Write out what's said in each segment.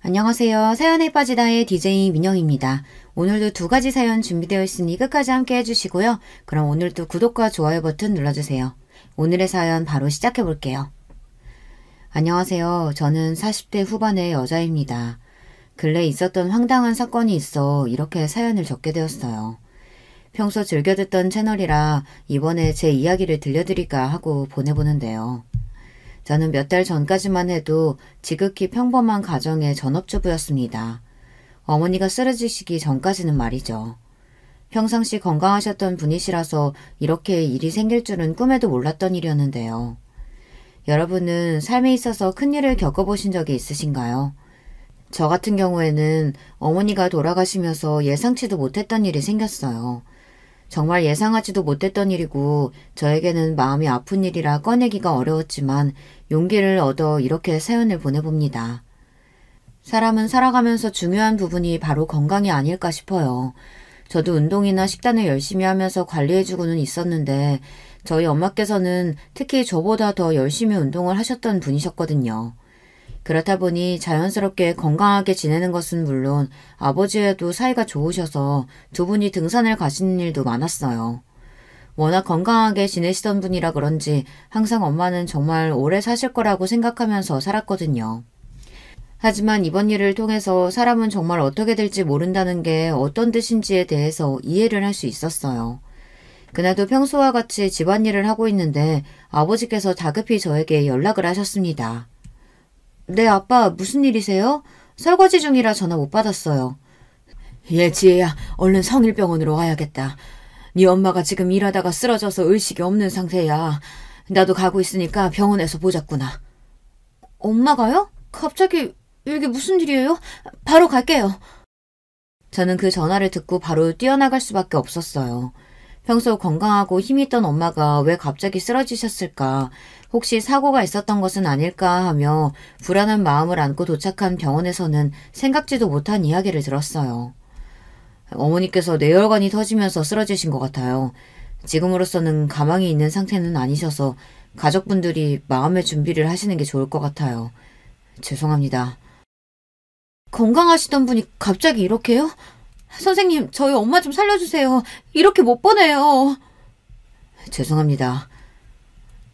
안녕하세요. 사연에 빠지다의 DJ 민영입니다. 오늘도 두 가지 사연 준비되어 있으니 끝까지 함께 해주시고요. 그럼 오늘도 구독과 좋아요 버튼 눌러주세요. 오늘의 사연 바로 시작해 볼게요. 안녕하세요. 저는 40대 후반의 여자입니다. 근래 있었던 황당한 사건이 있어 이렇게 사연을 적게 되었어요. 평소 즐겨 듣던 채널이라 이번에 제 이야기를 들려드릴까 하고 보내보는데요. 저는 몇 달 전까지만 해도 지극히 평범한 가정의 전업주부였습니다. 어머니가 쓰러지시기 전까지는 말이죠. 평상시 건강하셨던 분이시라서 이렇게 일이 생길 줄은 꿈에도 몰랐던 일이었는데요. 여러분은 삶에 있어서 큰일을 겪어보신 적이 있으신가요? 저 같은 경우에는 어머니가 돌아가시면서 예상치도 못했던 일이 생겼어요. 정말 예상하지도 못했던 일이고 저에게는 마음이 아픈 일이라 꺼내기가 어려웠지만 용기를 얻어 이렇게 사연을 보내봅니다. 사람은 살아가면서 중요한 부분이 바로 건강이 아닐까 싶어요. 저도 운동이나 식단을 열심히 하면서 관리해주고는 있었는데 저희 엄마께서는 특히 저보다 더 열심히 운동을 하셨던 분이셨거든요. 그렇다 보니 자연스럽게 건강하게 지내는 것은 물론 아버지와도 사이가 좋으셔서 두 분이 등산을 가시는 일도 많았어요. 워낙 건강하게 지내시던 분이라 그런지 항상 엄마는 정말 오래 사실 거라고 생각하면서 살았거든요. 하지만 이번 일을 통해서 사람은 정말 어떻게 될지 모른다는 게 어떤 뜻인지에 대해서 이해를 할 수 있었어요. 그날도 평소와 같이 집안일을 하고 있는데 아버지께서 다급히 저에게 연락을 하셨습니다. 네, 아빠 무슨 일이세요? 설거지 중이라 전화 못 받았어요. 지혜야, 얼른 성일병원으로 와야겠다. 네 엄마가 지금 일하다가 쓰러져서 의식이 없는 상태야. 나도 가고 있으니까 병원에서 보자꾸나. 엄마가요? 갑자기 이게 무슨 일이에요? 바로 갈게요. 저는 그 전화를 듣고 바로 뛰어나갈 수밖에 없었어요. 평소 건강하고 힘이 있던 엄마가 왜 갑자기 쓰러지셨을까? 혹시 사고가 있었던 것은 아닐까 하며 불안한 마음을 안고 도착한 병원에서는 생각지도 못한 이야기를 들었어요. 어머니께서 뇌혈관이 터지면서 쓰러지신 것 같아요. 지금으로서는 가망이 있는 상태는 아니셔서 가족분들이 마음의 준비를 하시는 게 좋을 것 같아요. 죄송합니다. 건강하시던 분이 갑자기 이렇게요? 선생님, 저희 엄마 좀 살려주세요. 이렇게 못 보내요. 죄송합니다.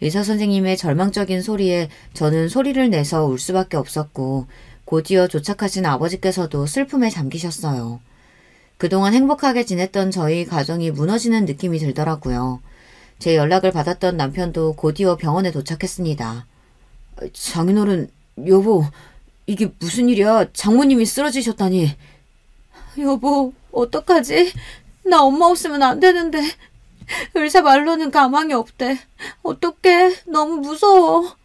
의사 선생님의 절망적인 소리에 저는 소리를 내서 울 수밖에 없었고 곧이어 도착하신 아버지께서도 슬픔에 잠기셨어요. 그동안 행복하게 지냈던 저희 가정이 무너지는 느낌이 들더라고요. 제 연락을 받았던 남편도 곧이어 병원에 도착했습니다. 장인어른, 여보, 이게 무슨 일이야? 장모님이 쓰러지셨다니. 여보, 어떡하지? 나 엄마 없으면 안 되는데. 의사 말로는 가망이 없대. 어떡해? 너무 무서워.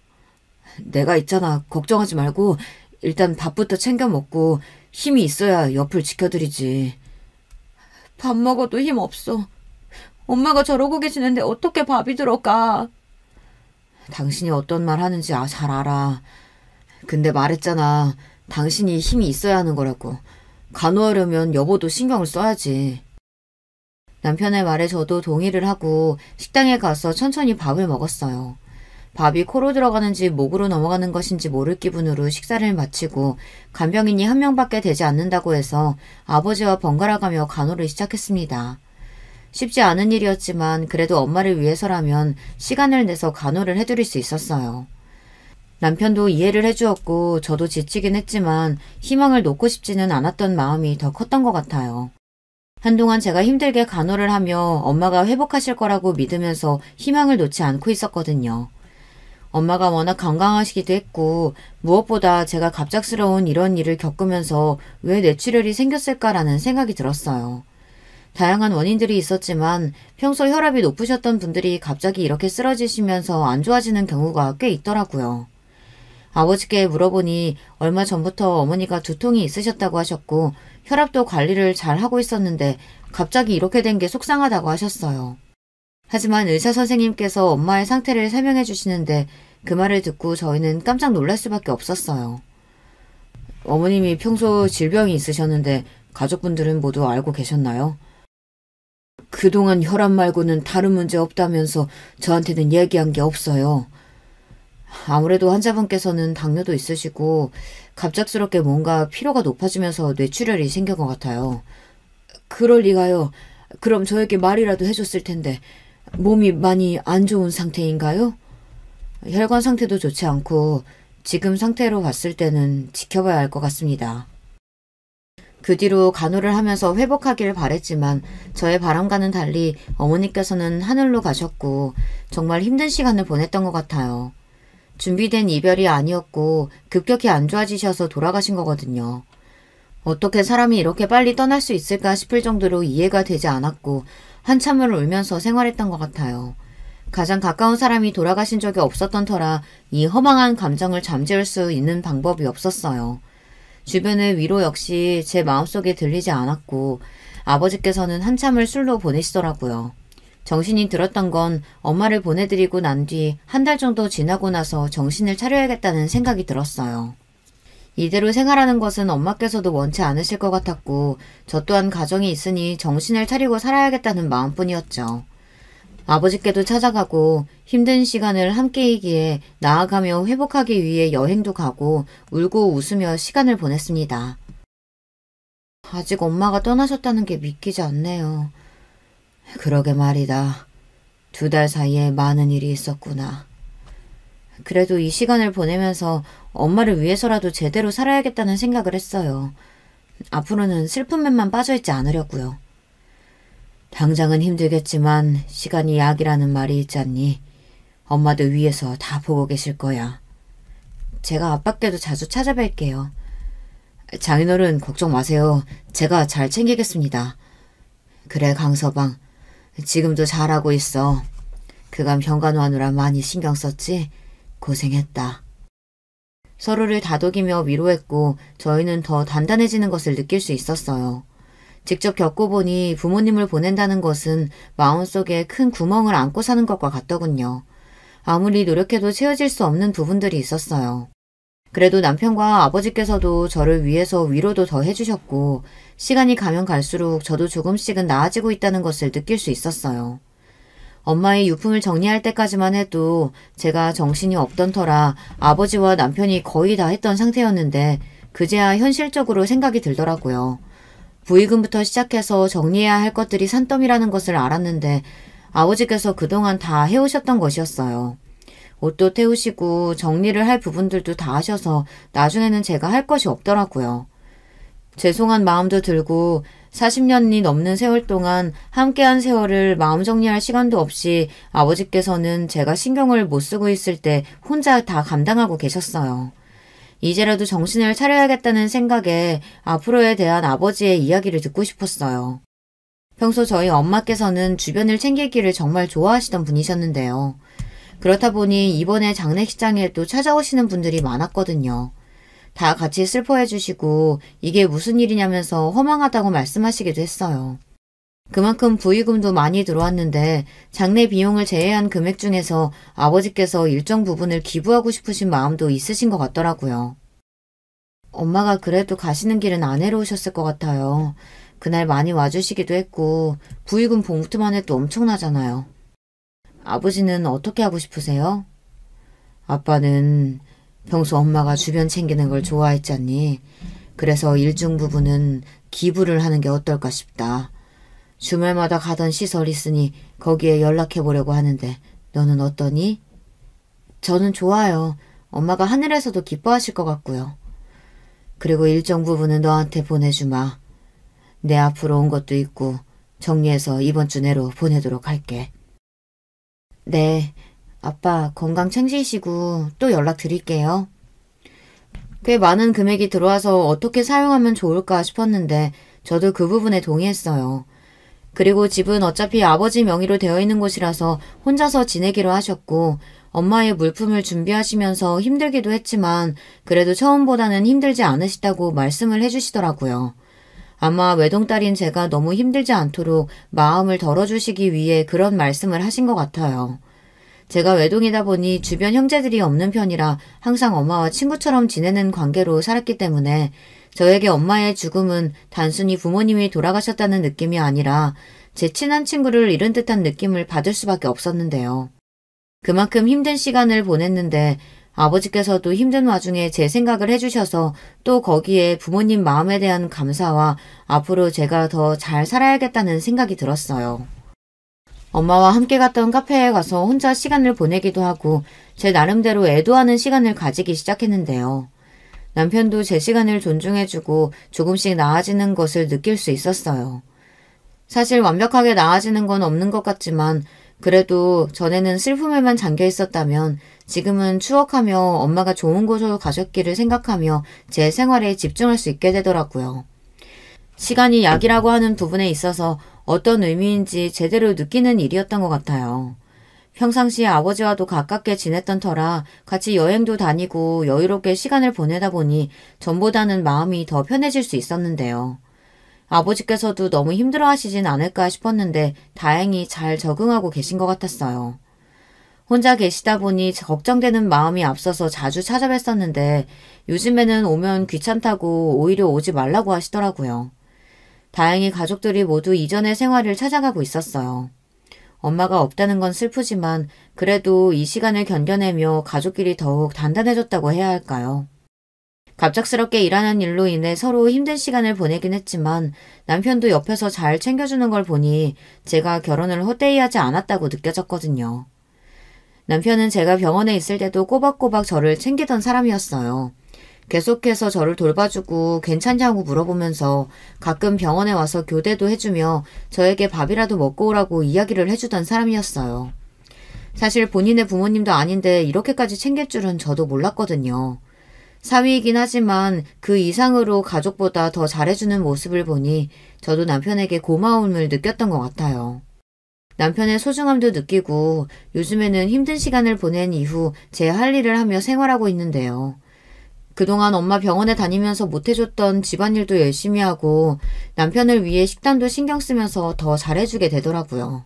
내가 있잖아. 걱정하지 말고 일단 밥부터 챙겨 먹고 힘이 있어야 옆을 지켜드리지. 밥 먹어도 힘 없어. 엄마가 저러고 계시는데 어떻게 밥이 들어가? 당신이 어떤 말 하는지 잘 알아. 근데 말했잖아. 당신이 힘이 있어야 하는 거라고. 간호하려면 여보도 신경을 써야지. 남편의 말에 저도 동의를 하고 식당에 가서 천천히 밥을 먹었어요. 밥이 코로 들어가는지 목으로 넘어가는 것인지 모를 기분으로 식사를 마치고 간병인이 한 명밖에 되지 않는다고 해서 아버지와 번갈아가며 간호를 시작했습니다. 쉽지 않은 일이었지만 그래도 엄마를 위해서라면 시간을 내서 간호를 해드릴 수 있었어요. 남편도 이해를 해주었고 저도 지치긴 했지만 희망을 놓고 싶지는 않았던 마음이 더 컸던 것 같아요. 한동안 제가 힘들게 간호를 하며 엄마가 회복하실 거라고 믿으면서 희망을 놓지 않고 있었거든요. 엄마가 워낙 건강하시기도 했고 무엇보다 제가 갑작스러운 이런 일을 겪으면서 왜 뇌출혈이 생겼을까라는 생각이 들었어요. 다양한 원인들이 있었지만 평소 혈압이 높으셨던 분들이 갑자기 이렇게 쓰러지시면서 안 좋아지는 경우가 꽤 있더라고요. 아버지께 물어보니 얼마 전부터 어머니가 두통이 있으셨다고 하셨고 혈압도 관리를 잘 하고 있었는데 갑자기 이렇게 된 게 속상하다고 하셨어요. 하지만 의사 선생님께서 엄마의 상태를 설명해 주시는데 그 말을 듣고 저희는 깜짝 놀랄 수밖에 없었어요. 어머님이 평소 질병이 있으셨는데 가족분들은 모두 알고 계셨나요? 그동안 혈압 말고는 다른 문제 없다면서 저한테는 얘기한 게 없어요. 아무래도 환자분께서는 당뇨도 있으시고 갑작스럽게 뭔가 피로가 높아지면서 뇌출혈이 생긴 것 같아요. 그럴 리가요. 그럼 저에게 말이라도 해줬을 텐데 몸이 많이 안 좋은 상태인가요? 혈관 상태도 좋지 않고 지금 상태로 봤을 때는 지켜봐야 할 것 같습니다. 그 뒤로 간호를 하면서 회복하길 바랬지만 저의 바람과는 달리 어머니께서는 하늘로 가셨고 정말 힘든 시간을 보냈던 것 같아요. 준비된 이별이 아니었고 급격히 안 좋아지셔서 돌아가신 거거든요. 어떻게 사람이 이렇게 빨리 떠날 수 있을까 싶을 정도로 이해가 되지 않았고 한참을 울면서 생활했던 것 같아요. 가장 가까운 사람이 돌아가신 적이 없었던 터라 이 허망한 감정을 잠재울 수 있는 방법이 없었어요. 주변의 위로 역시 제 마음속에 들리지 않았고 아버지께서는 한참을 술로 보내시더라고요. 정신이 들었던 건 엄마를 보내드리고 난 뒤 한 달 정도 지나고 나서 정신을 차려야겠다는 생각이 들었어요. 이대로 생활하는 것은 엄마께서도 원치 않으실 것 같았고 저 또한 가정이 있으니 정신을 차리고 살아야겠다는 마음뿐이었죠. 아버지께도 찾아가고 힘든 시간을 함께이기에 나아가며 회복하기 위해 여행도 가고 울고 웃으며 시간을 보냈습니다. 아직 엄마가 떠나셨다는 게 믿기지 않네요. 그러게 말이다. 2달 사이에 많은 일이 있었구나. 그래도 이 시간을 보내면서 엄마를 위해서라도 제대로 살아야겠다는 생각을 했어요. 앞으로는 슬픔에만 빠져있지 않으려고요. 당장은 힘들겠지만 시간이 약이라는 말이 있잖니. 엄마도 위에서 다 보고 계실 거야. 제가 아빠께도 자주 찾아뵐게요. 장인어른 걱정 마세요. 제가 잘 챙기겠습니다. 그래 강서방. 지금도 잘하고 있어. 그간 병간호하느라 많이 신경 썼지? 고생했다. 서로를 다독이며 위로했고 저희는 더 단단해지는 것을 느낄 수 있었어요. 직접 겪어보니 부모님을 보낸다는 것은 마음속에 큰 구멍을 안고 사는 것과 같더군요. 아무리 노력해도 채워질 수 없는 부분들이 있었어요. 그래도 남편과 아버지께서도 저를 위해서 위로도 더 해주셨고 시간이 가면 갈수록 저도 조금씩은 나아지고 있다는 것을 느낄 수 있었어요. 엄마의 유품을 정리할 때까지만 해도 제가 정신이 없던 터라 아버지와 남편이 거의 다 했던 상태였는데 그제야 현실적으로 생각이 들더라고요. 부의금부터 시작해서 정리해야 할 것들이 산더미라는 것을 알았는데 아버지께서 그동안 다 해오셨던 것이었어요. 옷도 태우시고 정리를 할 부분들도 다 하셔서 나중에는 제가 할 것이 없더라고요. 죄송한 마음도 들고 40년이 넘는 세월 동안 함께한 세월을 마음 정리할 시간도 없이 아버지께서는 제가 신경을 못 쓰고 있을 때 혼자 다 감당하고 계셨어요. 이제라도 정신을 차려야겠다는 생각에 앞으로에 대한 아버지의 이야기를 듣고 싶었어요. 평소 저희 엄마께서는 주변을 챙기기를 정말 좋아하시던 분이셨는데요. 그렇다 보니 이번에 장례식장에도 찾아오시는 분들이 많았거든요. 다 같이 슬퍼해 주시고 이게 무슨 일이냐면서 허망하다고 말씀하시기도 했어요. 그만큼 부의금도 많이 들어왔는데 장례 비용을 제외한 금액 중에서 아버지께서 일정 부분을 기부하고 싶으신 마음도 있으신 것 같더라고요. 엄마가 그래도 가시는 길은 안 해로우셨을 것 같아요. 그날 많이 와주시기도 했고 부의금 봉투만 해도 엄청나잖아요. 아버지는 어떻게 하고 싶으세요? 아빠는 평소 엄마가 주변 챙기는 걸 좋아했잖니. 그래서 일정 부분은 기부를 하는 게 어떨까 싶다. 주말마다 가던 시설 있으니 거기에 연락해 보려고 하는데 너는 어떠니? 저는 좋아요. 엄마가 하늘에서도 기뻐하실 것 같고요. 그리고 일정 부분은 너한테 보내주마. 내 앞으로 온 것도 있고 정리해서 이번 주 내로 보내도록 할게. 네. 아빠 건강 챙기시고 또 연락드릴게요. 꽤 많은 금액이 들어와서 어떻게 사용하면 좋을까 싶었는데 저도 그 부분에 동의했어요. 그리고 집은 어차피 아버지 명의로 되어 있는 곳이라서 혼자서 지내기로 하셨고 엄마의 물품을 준비하시면서 힘들기도 했지만 그래도 처음보다는 힘들지 않으시다고 말씀을 해주시더라고요. 아마 외동딸인 제가 너무 힘들지 않도록 마음을 덜어주시기 위해 그런 말씀을 하신 것 같아요. 제가 외동이다 보니 주변 형제들이 없는 편이라 항상 엄마와 친구처럼 지내는 관계로 살았기 때문에 저에게 엄마의 죽음은 단순히 부모님이 돌아가셨다는 느낌이 아니라 제 친한 친구를 잃은 듯한 느낌을 받을 수밖에 없었는데요. 그만큼 힘든 시간을 보냈는데 아버지께서도 힘든 와중에 제 생각을 해주셔서 또 거기에 부모님 마음에 대한 감사와 앞으로 제가 더 잘 살아야겠다는 생각이 들었어요. 엄마와 함께 갔던 카페에 가서 혼자 시간을 보내기도 하고 제 나름대로 애도하는 시간을 가지기 시작했는데요. 남편도 제 시간을 존중해주고 조금씩 나아지는 것을 느낄 수 있었어요. 사실 완벽하게 나아지는 건 없는 것 같지만 그래도 전에는 슬픔에만 잠겨 있었다면 지금은 추억하며 엄마가 좋은 곳으로 가셨기를 생각하며 제 생활에 집중할 수 있게 되더라고요. 시간이 약이라고 하는 부분에 있어서 어떤 의미인지 제대로 느끼는 일이었던 것 같아요. 평상시에 아버지와도 가깝게 지냈던 터라 같이 여행도 다니고 여유롭게 시간을 보내다 보니 전보다는 마음이 더 편해질 수 있었는데요. 아버지께서도 너무 힘들어하시진 않을까 싶었는데 다행히 잘 적응하고 계신 것 같았어요. 혼자 계시다 보니 걱정되는 마음이 앞서서 자주 찾아뵀었는데 요즘에는 오면 귀찮다고 오히려 오지 말라고 하시더라고요. 다행히 가족들이 모두 이전의 생활을 찾아가고 있었어요. 엄마가 없다는 건 슬프지만 그래도 이 시간을 견뎌내며 가족끼리 더욱 단단해졌다고 해야 할까요? 갑작스럽게 일하는 일로 인해 서로 힘든 시간을 보내긴 했지만 남편도 옆에서 잘 챙겨주는 걸 보니 제가 결혼을 헛되이 하지 않았다고 느껴졌거든요. 남편은 제가 병원에 있을 때도 꼬박꼬박 저를 챙기던 사람이었어요. 계속해서 저를 돌봐주고 괜찮냐고 물어보면서 가끔 병원에 와서 교대도 해주며 저에게 밥이라도 먹고 오라고 이야기를 해주던 사람이었어요. 사실 본인의 부모님도 아닌데 이렇게까지 챙길 줄은 저도 몰랐거든요. 사위이긴 하지만 그 이상으로 가족보다 더 잘해주는 모습을 보니 저도 남편에게 고마움을 느꼈던 것 같아요. 남편의 소중함도 느끼고 요즘에는 힘든 시간을 보낸 이후 제 할 일을 하며 생활하고 있는데요. 그동안 엄마 병원에 다니면서 못해줬던 집안일도 열심히 하고 남편을 위해 식단도 신경 쓰면서 더 잘해주게 되더라고요.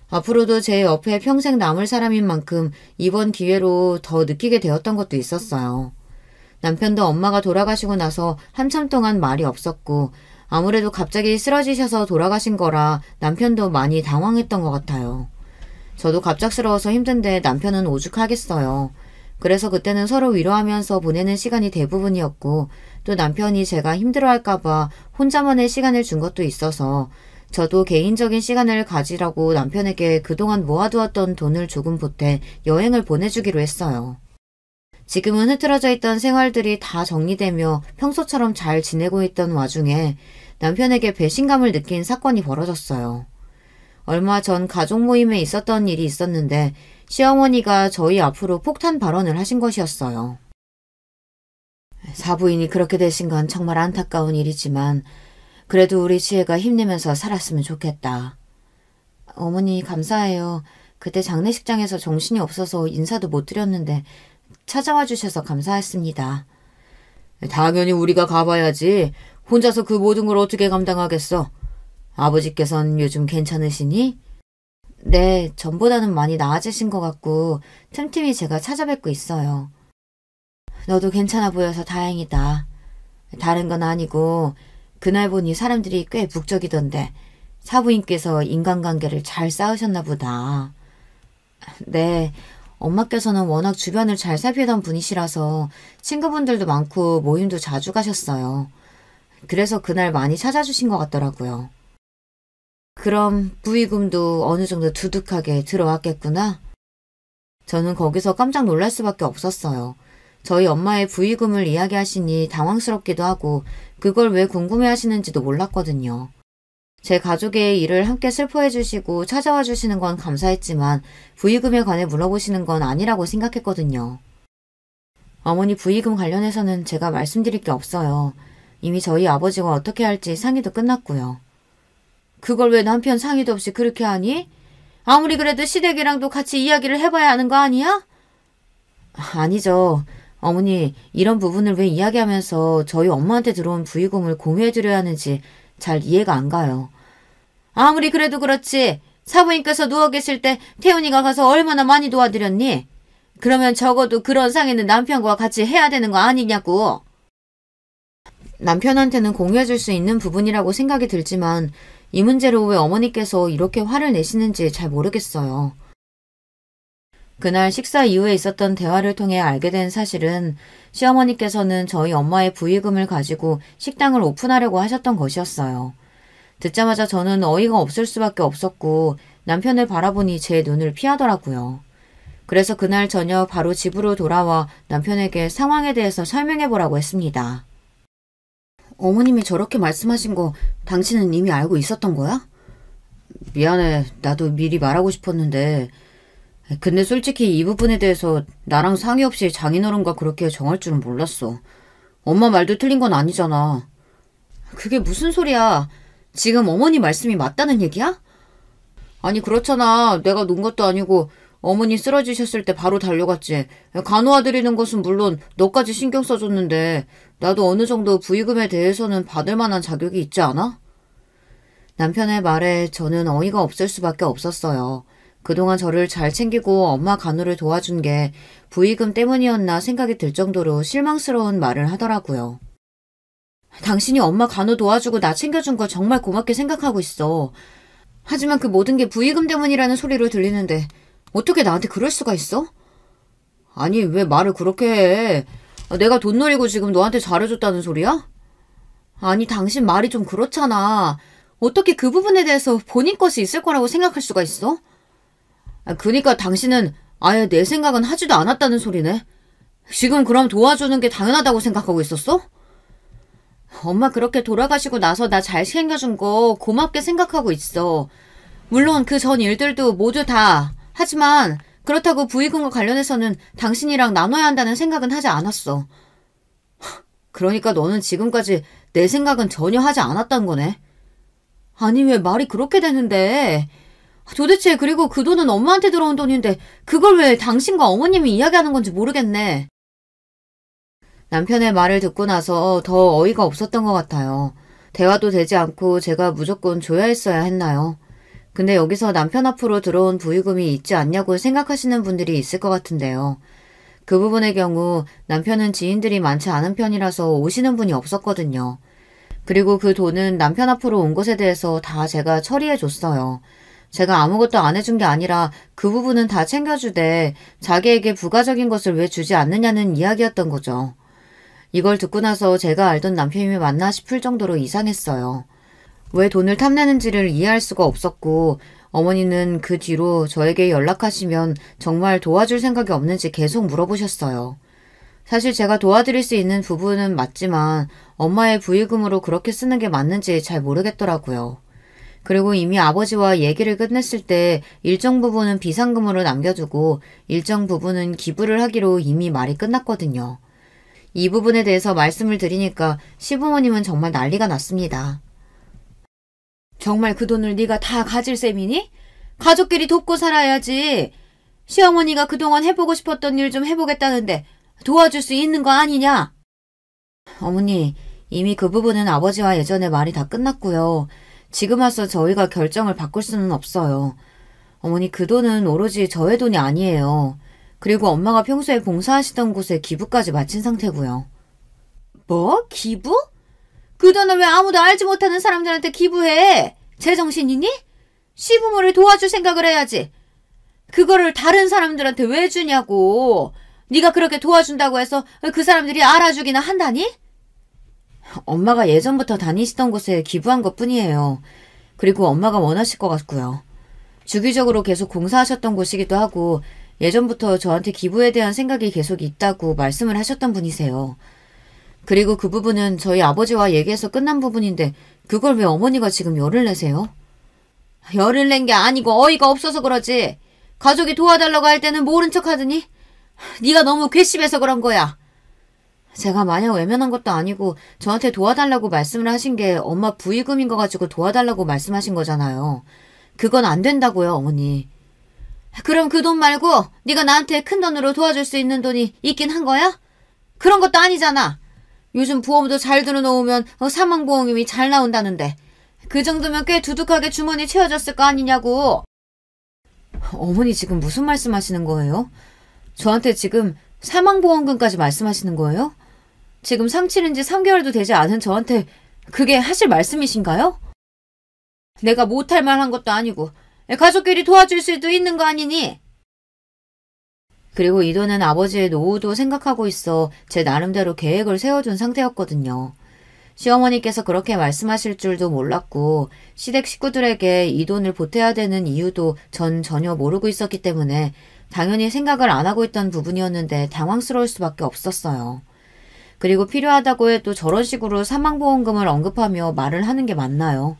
앞으로도 제 옆에 평생 남을 사람인 만큼 이번 기회로 더 느끼게 되었던 것도 있었어요. 남편도 엄마가 돌아가시고 나서 한참 동안 말이 없었고 아무래도 갑자기 쓰러지셔서 돌아가신 거라 남편도 많이 당황했던 것 같아요. 저도 갑작스러워서 힘든데 남편은 오죽하겠어요. 그래서 그때는 서로 위로하면서 보내는 시간이 대부분이었고 또 남편이 제가 힘들어할까봐 혼자만의 시간을 준 것도 있어서 저도 개인적인 시간을 가지라고 남편에게 그동안 모아두었던 돈을 조금 보태 여행을 보내주기로 했어요. 지금은 흐트러져 있던 생활들이 다 정리되며 평소처럼 잘 지내고 있던 와중에 남편에게 배신감을 느낀 사건이 벌어졌어요. 얼마 전 가족 모임에 있었던 일이 있었는데 시어머니가 저희 앞으로 폭탄 발언을 하신 것이었어요. 사부인이 그렇게 되신 건 정말 안타까운 일이지만 그래도 우리 지혜가 힘내면서 살았으면 좋겠다. 어머니 감사해요. 그때 장례식장에서 정신이 없어서 인사도 못 드렸는데 찾아와 주셔서 감사했습니다. 당연히 우리가 가봐야지. 혼자서 그 모든 걸 어떻게 감당하겠어. 아버지께선 요즘 괜찮으시니? 네, 전보다는 많이 나아지신 것 같고 틈틈이 제가 찾아뵙고 있어요. 너도 괜찮아 보여서 다행이다. 다른 건 아니고 그날 보니 사람들이 꽤 북적이던데 사부인께서 인간관계를 잘 쌓으셨나 보다. 네, 엄마께서는 워낙 주변을 잘 살피던 분이시라서 친구분들도 많고 모임도 자주 가셨어요. 그래서 그날 많이 찾아주신 것 같더라고요. 그럼 부의금도 어느 정도 두둑하게 들어왔겠구나? 저는 거기서 깜짝 놀랄 수밖에 없었어요. 저희 엄마의 부의금을 이야기하시니 당황스럽기도 하고 그걸 왜 궁금해 하시는지도 몰랐거든요. 제 가족의 일을 함께 슬퍼해 주시고 찾아와 주시는 건 감사했지만 부의금에 관해 물어보시는 건 아니라고 생각했거든요. 어머니 부의금 관련해서는 제가 말씀드릴 게 없어요. 이미 저희 아버지와 어떻게 할지 상의도 끝났고요. 그걸 왜 남편 상의도 없이 그렇게 하니? 아무리 그래도 시댁이랑도 같이 이야기를 해봐야 하는 거 아니야? 아니죠. 어머니, 이런 부분을 왜 이야기하면서 저희 엄마한테 들어온 부의금을 공유해드려야 하는지 잘 이해가 안 가요. 아무리 그래도 그렇지. 사부인께서 누워 계실 때 태훈이가 가서 얼마나 많이 도와드렸니? 그러면 적어도 그런 상의는 남편과 같이 해야 되는 거 아니냐고. 남편한테는 공유해줄 수 있는 부분이라고 생각이 들지만 이 문제로 왜 어머니께서 이렇게 화를 내시는지 잘 모르겠어요. 그날 식사 이후에 있었던 대화를 통해 알게 된 사실은 시어머니께서는 저희 엄마의 부의금을 가지고 식당을 오픈하려고 하셨던 것이었어요. 듣자마자 저는 어이가 없을 수밖에 없었고 남편을 바라보니 제 눈을 피하더라고요. 그래서 그날 저녁 바로 집으로 돌아와 남편에게 상황에 대해서 설명해보라고 했습니다. 어머님이 저렇게 말씀하신 거 당신은 이미 알고 있었던 거야? 미안해. 나도 미리 말하고 싶었는데. 근데 솔직히 이 부분에 대해서 나랑 상의 없이 장인어른과 그렇게 정할 줄은 몰랐어. 엄마 말도 틀린 건 아니잖아. 그게 무슨 소리야. 지금 어머니 말씀이 맞다는 얘기야? 아니 그렇잖아. 내가 논 것도 아니고 어머니 쓰러지셨을 때 바로 달려갔지. 간호해드리는 것은 물론 너까지 신경 써줬는데 나도 어느 정도 부의금에 대해서는 받을 만한 자격이 있지 않아? 남편의 말에 저는 어이가 없을 수밖에 없었어요. 그동안 저를 잘 챙기고 엄마 간호를 도와준 게 부의금 때문이었나 생각이 들 정도로 실망스러운 말을 하더라고요. 당신이 엄마 간호 도와주고 나 챙겨준 거 정말 고맙게 생각하고 있어. 하지만 그 모든 게 부의금 때문이라는 소리로 들리는데 어떻게 나한테 그럴 수가 있어? 아니 왜 말을 그렇게 해. 내가 돈 노리고 지금 너한테 잘해줬다는 소리야? 아니 당신 말이 좀 그렇잖아. 어떻게 그 부분에 대해서 본인 것이 있을 거라고 생각할 수가 있어? 그니까 당신은 아예 내 생각은 하지도 않았다는 소리네. 지금 그럼 도와주는 게 당연하다고 생각하고 있었어? 엄마 그렇게 돌아가시고 나서 나 잘 챙겨준 거 고맙게 생각하고 있어. 물론 그 전 일들도 모두 다. 하지만 그렇다고 부의금과 관련해서는 당신이랑 나눠야 한다는 생각은 하지 않았어. 그러니까 너는 지금까지 내 생각은 전혀 하지 않았다는 거네. 아니 왜 말이 그렇게 되는데. 도대체 그리고 그 돈은 엄마한테 들어온 돈인데 그걸 왜 당신과 어머님이 이야기하는 건지 모르겠네. 남편의 말을 듣고 나서 더 어이가 없었던 것 같아요. 대화도 되지 않고 제가 무조건 줘야 했어야 했나요? 근데 여기서 남편 앞으로 들어온 부의금이 있지 않냐고 생각하시는 분들이 있을 것 같은데요. 그 부분의 경우 남편은 지인들이 많지 않은 편이라서 오시는 분이 없었거든요. 그리고 그 돈은 남편 앞으로 온 것에 대해서 다 제가 처리해 줬어요. 제가 아무것도 안 해준 게 아니라 그 부분은 다 챙겨주되 자기에게 부가적인 것을 왜 주지 않느냐는 이야기였던 거죠. 이걸 듣고 나서 제가 알던 남편이 맞나 싶을 정도로 이상했어요. 왜 돈을 탐내는지를 이해할 수가 없었고 어머니는 그 뒤로 저에게 연락하시면 정말 도와줄 생각이 없는지 계속 물어보셨어요. 사실 제가 도와드릴 수 있는 부분은 맞지만 엄마의 부의금으로 그렇게 쓰는 게 맞는지 잘 모르겠더라고요. 그리고 이미 아버지와 얘기를 끝냈을 때 일정 부분은 비상금으로 남겨두고 일정 부분은 기부를 하기로 이미 말이 끝났거든요. 이 부분에 대해서 말씀을 드리니까 시부모님은 정말 난리가 났습니다. 정말 그 돈을 네가 다 가질 셈이니? 가족끼리 돕고 살아야지. 시어머니가 그동안 해보고 싶었던 일 좀 해보겠다는데 도와줄 수 있는 거 아니냐? 어머니, 이미 그 부분은 아버지와 예전에 말이 다 끝났고요. 지금 와서 저희가 결정을 바꿀 수는 없어요. 어머니 그 돈은 오로지 저의 돈이 아니에요. 그리고 엄마가 평소에 봉사하시던 곳에 기부까지 마친 상태고요. 뭐? 기부? 그 돈을 왜 아무도 알지 못하는 사람들한테 기부해? 제정신이니? 시부모를 도와줄 생각을 해야지. 그거를 다른 사람들한테 왜 주냐고. 네가 그렇게 도와준다고 해서 그 사람들이 알아주기나 한다니? 엄마가 예전부터 다니시던 곳에 기부한 것뿐이에요. 그리고 엄마가 원하실 것 같고요. 주기적으로 계속 공사하셨던 곳이기도 하고 예전부터 저한테 기부에 대한 생각이 계속 있다고 말씀을 하셨던 분이세요. 그리고 그 부분은 저희 아버지와 얘기해서 끝난 부분인데 그걸 왜 어머니가 지금 열을 내세요? 열을 낸 게 아니고 어이가 없어서 그러지. 가족이 도와달라고 할 때는 모른 척 하더니 네가 너무 괘씸해서 그런 거야. 제가 마냥 외면한 것도 아니고 저한테 도와달라고 말씀을 하신 게 엄마 부의금인 거 가지고 도와달라고 말씀하신 거잖아요. 그건 안 된다고요, 어머니. 그럼 그 돈 말고 네가 나한테 큰 돈으로 도와줄 수 있는 돈이 있긴 한 거야? 그런 것도 아니잖아. 요즘 보험도 잘 들어놓으면 사망보험금이 잘 나온다는데 그 정도면 꽤 두둑하게 주머니 채워졌을 거 아니냐고. 어머니 지금 무슨 말씀하시는 거예요? 저한테 지금 사망보험금까지 말씀하시는 거예요? 지금 상 치른 지 3개월도 되지 않은 저한테 그게 하실 말씀이신가요? 내가 못할 말 한 것도 아니고 가족끼리 도와줄 수도 있는 거 아니니? 그리고 이 돈은 아버지의 노후도 생각하고 있어 제 나름대로 계획을 세워둔 상태였거든요. 시어머니께서 그렇게 말씀하실 줄도 몰랐고 시댁 식구들에게 이 돈을 보태야 되는 이유도 전 전혀 모르고 있었기 때문에 당연히 생각을 안 하고 있던 부분이었는데 당황스러울 수밖에 없었어요. 그리고 필요하다고 해도 저런 식으로 사망보험금을 언급하며 말을 하는 게 맞나요?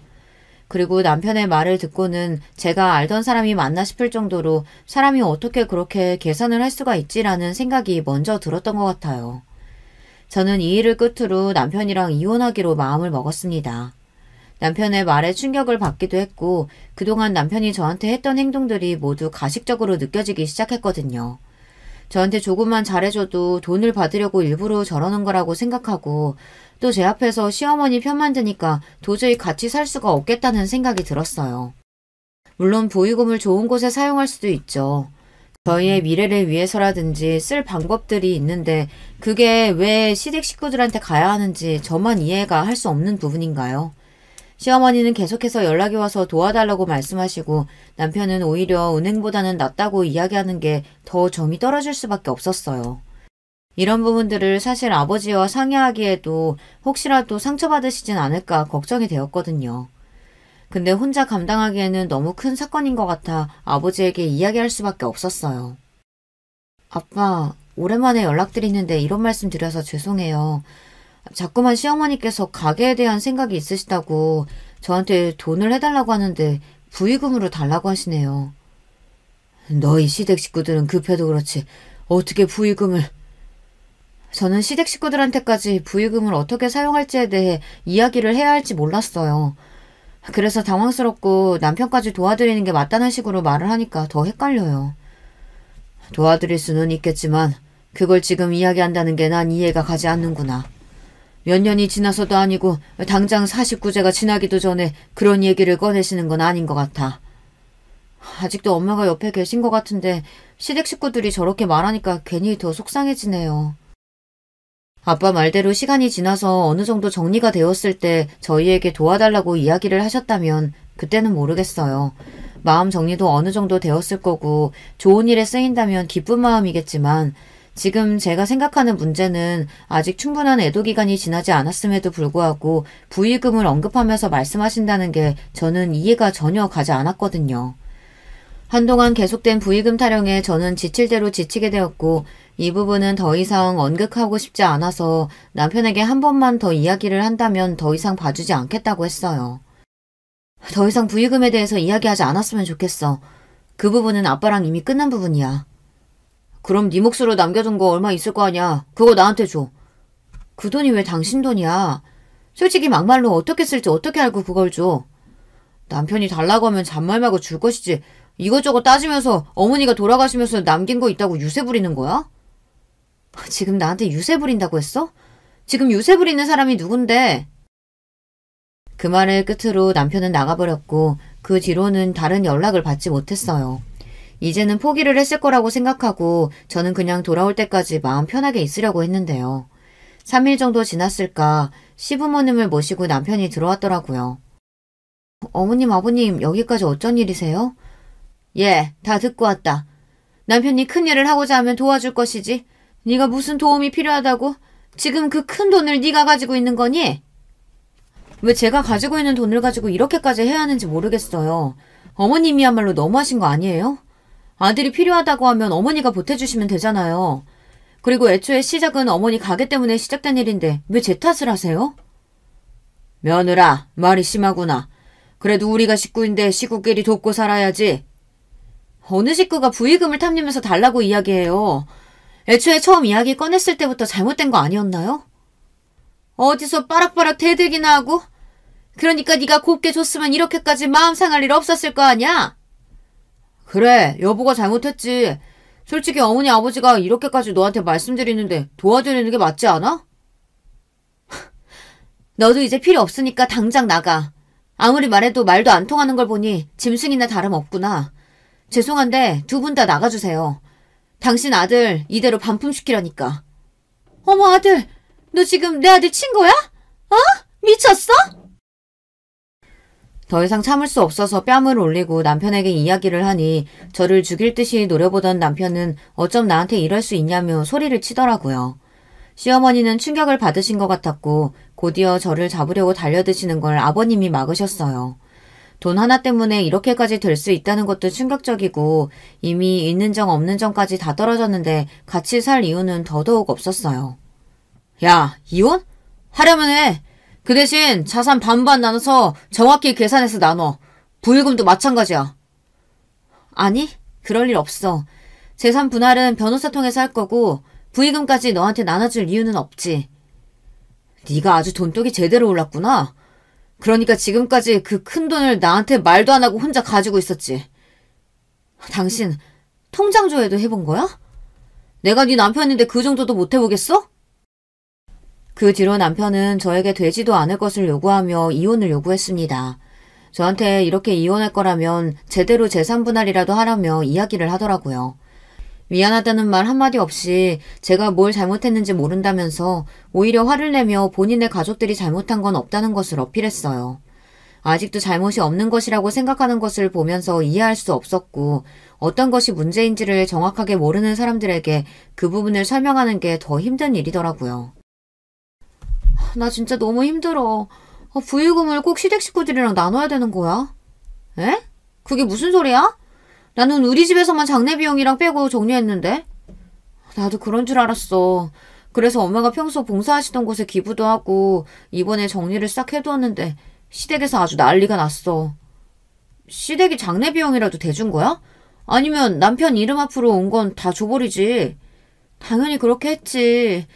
그리고 남편의 말을 듣고는 제가 알던 사람이 맞나 싶을 정도로 사람이 어떻게 그렇게 계산을 할 수가 있지라는 생각이 먼저 들었던 것 같아요. 저는 이 일을 끝으로 남편이랑 이혼하기로 마음을 먹었습니다. 남편의 말에 충격을 받기도 했고 그동안 남편이 저한테 했던 행동들이 모두 가식적으로 느껴지기 시작했거든요. 저한테 조금만 잘해줘도 돈을 받으려고 일부러 저러는 거라고 생각하고 또 제 앞에서 시어머니 편만 드니까 도저히 같이 살 수가 없겠다는 생각이 들었어요. 물론 보육금을 좋은 곳에 사용할 수도 있죠. 저희의 미래를 위해서라든지 쓸 방법들이 있는데 그게 왜 시댁 식구들한테 가야 하는지 저만 이해가 할 수 없는 부분인가요? 시어머니는 계속해서 연락이 와서 도와달라고 말씀하시고 남편은 오히려 은행보다는 낫다고 이야기하는 게 더 정이 떨어질 수밖에 없었어요. 이런 부분들을 사실 아버지와 상의하기에도 혹시라도 상처받으시진 않을까 걱정이 되었거든요. 근데 혼자 감당하기에는 너무 큰 사건인 것 같아 아버지에게 이야기할 수밖에 없었어요. 아빠, 오랜만에 연락드리는데 이런 말씀 드려서 죄송해요. 자꾸만 시어머니께서 가게에 대한 생각이 있으시다고 저한테 돈을 해달라고 하는데 부의금으로 달라고 하시네요. 너희 시댁 식구들은 급해도 그렇지 어떻게 부의금을... 저는 시댁 식구들한테까지 부의금을 어떻게 사용할지에 대해 이야기를 해야 할지 몰랐어요. 그래서 당황스럽고 남편까지 도와드리는 게 맞다는 식으로 말을 하니까 더 헷갈려요. 도와드릴 수는 있겠지만 그걸 지금 이야기한다는 게 난 이해가 가지 않는구나. 몇 년이 지나서도 아니고 당장 49제가 지나기도 전에 그런 얘기를 꺼내시는 건 아닌 것 같아. 아직도 엄마가 옆에 계신 것 같은데 시댁 식구들이 저렇게 말하니까 괜히 더 속상해지네요. 아빠 말대로 시간이 지나서 어느 정도 정리가 되었을 때 저희에게 도와달라고 이야기를 하셨다면 그때는 모르겠어요. 마음 정리도 어느 정도 되었을 거고 좋은 일에 쓰인다면 기쁜 마음이겠지만 지금 제가 생각하는 문제는 아직 충분한 애도 기간이 지나지 않았음에도 불구하고 부의금을 언급하면서 말씀하신다는 게 저는 이해가 전혀 가지 않았거든요. 한동안 계속된 부의금 타령에 저는 지칠 대로 지치게 되었고 이 부분은 더 이상 언급하고 싶지 않아서 남편에게 한 번만 더 이야기를 한다면 더 이상 봐주지 않겠다고 했어요. 더 이상 부의금에 대해서 이야기하지 않았으면 좋겠어. 그 부분은 아빠랑 이미 끝난 부분이야. 그럼 네 몫으로 남겨둔 거 얼마 있을 거 아니야. 그거 나한테 줘. 그 돈이 왜 당신 돈이야. 솔직히 막말로 어떻게 쓸지 어떻게 알고 그걸 줘. 남편이 달라고 하면 잔말 말고 줄 것이지. 이것저것 따지면서 어머니가 돌아가시면서 남긴 거 있다고 유세 부리는 거야? 지금 나한테 유세 부린다고 했어? 지금 유세 부리는 사람이 누군데? 그 말을 끝으로 남편은 나가버렸고 그 뒤로는 다른 연락을 받지 못했어요. 이제는 포기를 했을 거라고 생각하고 저는 그냥 돌아올 때까지 마음 편하게 있으려고 했는데요. 3일 정도 지났을까 시부모님을 모시고 남편이 들어왔더라고요. 어머님, 아버님 여기까지 어쩐 일이세요? 예, 다 듣고 왔다. 남편이 큰일을 하고자 하면 도와줄 것이지. 네가 무슨 도움이 필요하다고? 지금 그 큰 돈을 네가 가지고 있는 거니? 왜 제가 가지고 있는 돈을 가지고 이렇게까지 해야 하는지 모르겠어요. 어머님이야말로 너무하신 거 아니에요? 아들이 필요하다고 하면 어머니가 보태주시면 되잖아요. 그리고 애초에 시작은 어머니 가게 때문에 시작된 일인데 왜 제 탓을 하세요? 며느라, 말이 심하구나. 그래도 우리가 식구인데 식구끼리 돕고 살아야지. 어느 식구가 부의금을 탐내면서 달라고 이야기해요. 애초에 처음 이야기 꺼냈을 때부터 잘못된 거 아니었나요? 어디서 빠락빠락 대들기나 하고? 그러니까 네가 곱게 줬으면 이렇게까지 마음 상할 일 없었을 거 아니야? 그래, 여보가 잘못했지. 솔직히 어머니 아버지가 이렇게까지 너한테 말씀드리는데 도와드리는 게 맞지 않아? 너도 이제 필요 없으니까 당장 나가. 아무리 말해도 말도 안 통하는 걸 보니 짐승이나 다름없구나. 죄송한데 두 분 다 나가주세요. 당신 아들 이대로 반품시키라니까. 어머 아들, 너 지금 내 아들 친 거야? 어? 미쳤어? 더 이상 참을 수 없어서 뺨을 올리고 남편에게 이야기를 하니 저를 죽일 듯이 노려보던 남편은 어쩜 나한테 이럴 수 있냐며 소리를 치더라고요. 시어머니는 충격을 받으신 것 같았고 곧이어 저를 잡으려고 달려드시는 걸 아버님이 막으셨어요. 돈 하나 때문에 이렇게까지 될 수 있다는 것도 충격적이고 이미 있는 정 없는 정까지 다 떨어졌는데 같이 살 이유는 더더욱 없었어요. 야, 이혼? 하려면 해. 그 대신 자산 반반 나눠서 정확히 계산해서 나눠. 부의금도 마찬가지야. 아니, 그럴 일 없어. 재산 분할은 변호사 통해서 할 거고 부의금까지 너한테 나눠줄 이유는 없지. 네가 아주 돈독이 제대로 올랐구나. 그러니까 지금까지 그 큰 돈을 나한테 말도 안 하고 혼자 가지고 있었지. 당신 통장 조회도 해본 거야? 내가 네 남편인데 그 정도도 못 해보겠어? 그 뒤로 남편은 저에게 되지도 않을 것을 요구하며 이혼을 요구했습니다. 저한테 이렇게 이혼할 거라면 제대로 재산 분할이라도 하라며 이야기를 하더라고요. 미안하다는 말 한마디 없이 제가 뭘 잘못했는지 모른다면서 오히려 화를 내며 본인의 가족들이 잘못한 건 없다는 것을 어필했어요. 아직도 잘못이 없는 것이라고 생각하는 것을 보면서 이해할 수 없었고 어떤 것이 문제인지를 정확하게 모르는 사람들에게 그 부분을 설명하는 게 더 힘든 일이더라고요. 나 진짜 너무 힘들어. 부의금을 꼭 시댁 식구들이랑 나눠야 되는 거야? 에? 그게 무슨 소리야? 나는 우리 집에서만 장례 비용이랑 빼고 정리했는데? 나도 그런 줄 알았어. 그래서 엄마가 평소 봉사하시던 곳에 기부도 하고 이번에 정리를 싹 해두었는데 시댁에서 아주 난리가 났어. 시댁이 장례 비용이라도 대준 거야? 아니면 남편 이름 앞으로 온 건 다 줘버리지. 당연히 그렇게 했지.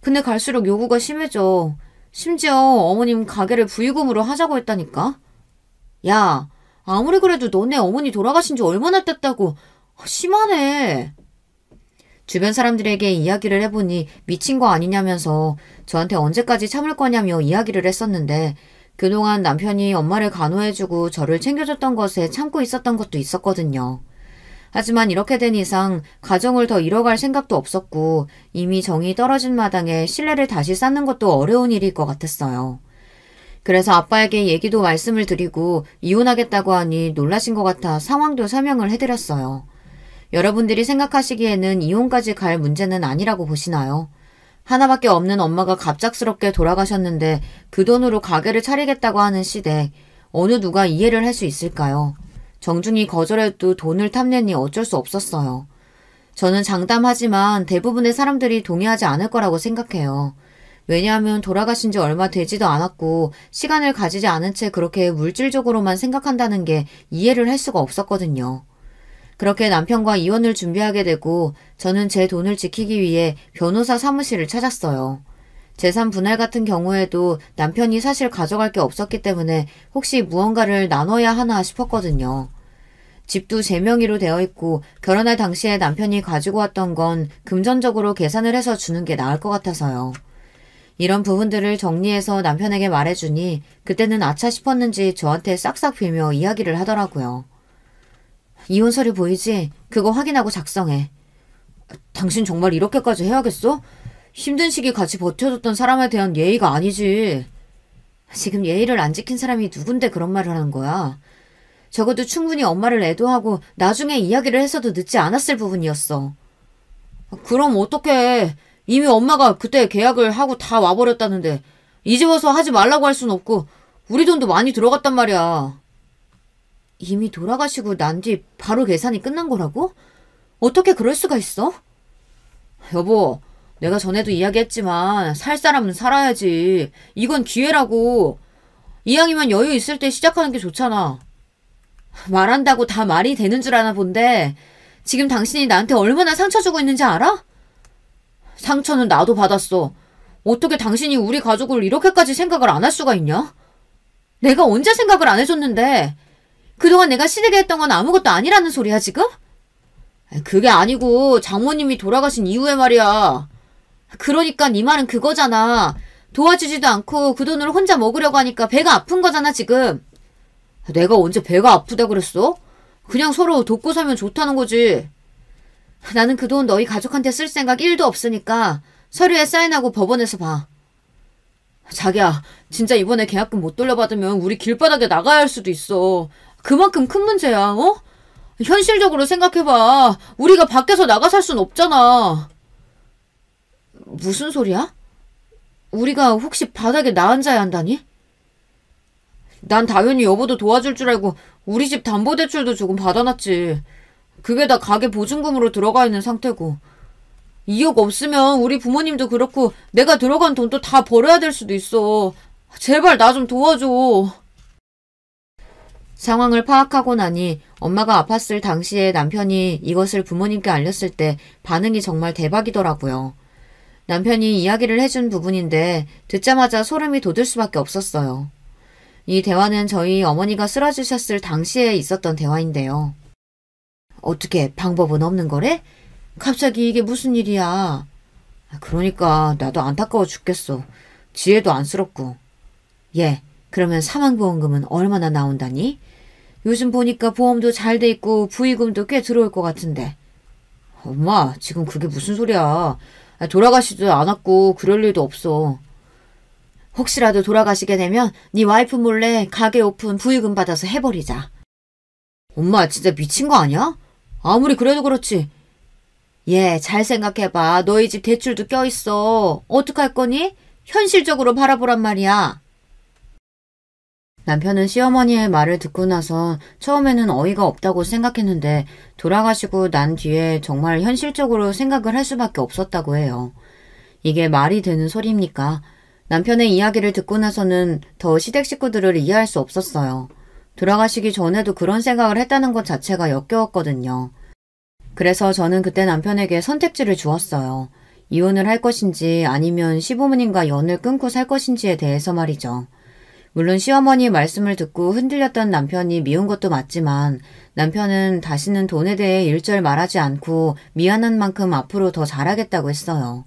근데 갈수록 요구가 심해져. 심지어 어머님 가게를 부의금으로 하자고 했다니까? 야, 아무리 그래도 너네 어머니 돌아가신 지 얼마나 됐다고. 심하네. 주변 사람들에게 이야기를 해보니 미친 거 아니냐면서 저한테 언제까지 참을 거냐며 이야기를 했었는데 그동안 남편이 엄마를 간호해주고 저를 챙겨줬던 것에 참고 있었던 것도 있었거든요. 하지만 이렇게 된 이상 가정을 더 잃어갈 생각도 없었고 이미 정이 떨어진 마당에 신뢰를 다시 쌓는 것도 어려운 일일 것 같았어요. 그래서 아빠에게 얘기도 말씀을 드리고 이혼하겠다고 하니 놀라신 것 같아 상황도 설명을 해드렸어요. 여러분들이 생각하시기에는 이혼까지 갈 문제는 아니라고 보시나요? 하나밖에 없는 엄마가 갑작스럽게 돌아가셨는데 그 돈으로 가게를 차리겠다고 하는 시대, 어느 누가 이해를 할 수 있을까요? 정중히 거절해도 돈을 탐내니 어쩔 수 없었어요. 저는 장담하지만 대부분의 사람들이 동의하지 않을 거라고 생각해요. 왜냐하면 돌아가신 지 얼마 되지도 않았고 시간을 가지지 않은 채 그렇게 물질적으로만 생각한다는 게 이해를 할 수가 없었거든요. 그렇게 남편과 이혼을 준비하게 되고 저는 제 돈을 지키기 위해 변호사 사무실을 찾았어요. 재산 분할 같은 경우에도 남편이 사실 가져갈 게 없었기 때문에 혹시 무언가를 나눠야 하나 싶었거든요. 집도 제 명의로 되어 있고 결혼할 당시에 남편이 가지고 왔던 건 금전적으로 계산을 해서 주는 게 나을 것 같아서요. 이런 부분들을 정리해서 남편에게 말해주니 그때는 아차 싶었는지 저한테 싹싹 빌며 이야기를 하더라고요. 이혼 서류 보이지? 그거 확인하고 작성해. 당신 정말 이렇게까지 해야겠어? 힘든 시기 같이 버텨줬던 사람에 대한 예의가 아니지. 지금 예의를 안 지킨 사람이 누군데 그런 말을 하는 거야. 적어도 충분히 엄마를 애도하고 나중에 이야기를 해서도 늦지 않았을 부분이었어. 그럼 어떡해. 이미 엄마가 그때 계약을 하고 다 와버렸다는데 이제 와서 하지 말라고 할 순 없고 우리 돈도 많이 들어갔단 말이야. 이미 돌아가시고 난 뒤 바로 계산이 끝난 거라고? 어떻게 그럴 수가 있어? 여보, 내가 전에도 이야기했지만 살 사람은 살아야지. 이건 기회라고. 이왕이면 여유 있을 때 시작하는 게 좋잖아. 말한다고 다 말이 되는 줄 아나 본데 지금 당신이 나한테 얼마나 상처 주고 있는지 알아? 상처는 나도 받았어. 어떻게 당신이 우리 가족을 이렇게까지 생각을 안 할 수가 있냐? 내가 언제 생각을 안 해줬는데 그동안 내가 시댁에 했던 건 아무것도 아니라는 소리야 지금? 그게 아니고 장모님이 돌아가신 이후에 말이야. 그러니까 네 말은 그거잖아. 도와주지도 않고 그 돈을 혼자 먹으려고 하니까 배가 아픈 거잖아 지금. 내가 언제 배가 아프다 그랬어? 그냥 서로 돕고 살면 좋다는 거지. 나는 그 돈 너희 가족한테 쓸 생각 1도 없으니까 서류에 사인하고 법원에서 봐. 자기야, 진짜 이번에 계약금 못 돌려받으면 우리 길바닥에 나가야 할 수도 있어. 그만큼 큰 문제야, 어? 현실적으로 생각해봐. 우리가 밖에서 나가 살 순 없잖아. 무슨 소리야? 우리가 혹시 바닥에 나 앉아야 한다니? 난 당연히 여보도 도와줄 줄 알고 우리 집 담보대출도 조금 받아놨지. 그게 다 가게 보증금으로 들어가 있는 상태고. 2억 없으면 우리 부모님도 그렇고 내가 들어간 돈도 다 벌어야 될 수도 있어. 제발 나 좀 도와줘. 상황을 파악하고 나니 엄마가 아팠을 당시에 남편이 이것을 부모님께 알렸을 때 반응이 정말 대박이더라고요. 남편이 이야기를 해준 부분인데 듣자마자 소름이 돋을 수밖에 없었어요. 이 대화는 저희 어머니가 쓰러지셨을 당시에 있었던 대화인데요. 어떻게 방법은 없는 거래? 갑자기 이게 무슨 일이야? 그러니까 나도 안타까워 죽겠어. 지혜도 안쓰럽고. 얘, 그러면 사망보험금은 얼마나 나온다니? 요즘 보니까 보험도 잘 돼 있고 부의금도 꽤 들어올 것 같은데. 엄마, 지금 그게 무슨 소리야. 돌아가시지도 않았고 그럴 일도 없어. 혹시라도 돌아가시게 되면 네 와이프 몰래 가게 오픈 부의금 받아서 해버리자. 엄마 진짜 미친 거 아니야? 아무리 그래도 그렇지. 얘 잘 생각해봐. 너희 집 대출도 껴있어. 어떡할 거니? 현실적으로 바라보란 말이야. 남편은 시어머니의 말을 듣고 나서 처음에는 어이가 없다고 생각했는데 돌아가시고 난 뒤에 정말 현실적으로 생각을 할 수밖에 없었다고 해요. 이게 말이 되는 소리입니까? 남편의 이야기를 듣고 나서는 더 시댁 식구들을 이해할 수 없었어요. 돌아가시기 전에도 그런 생각을 했다는 것 자체가 역겨웠거든요. 그래서 저는 그때 남편에게 선택지를 주었어요. 이혼을 할 것인지 아니면 시부모님과 연을 끊고 살 것인지에 대해서 말이죠. 물론 시어머니의 말씀을 듣고 흔들렸던 남편이 미운 것도 맞지만 남편은 다시는 돈에 대해 일절 말하지 않고 미안한 만큼 앞으로 더 잘하겠다고 했어요.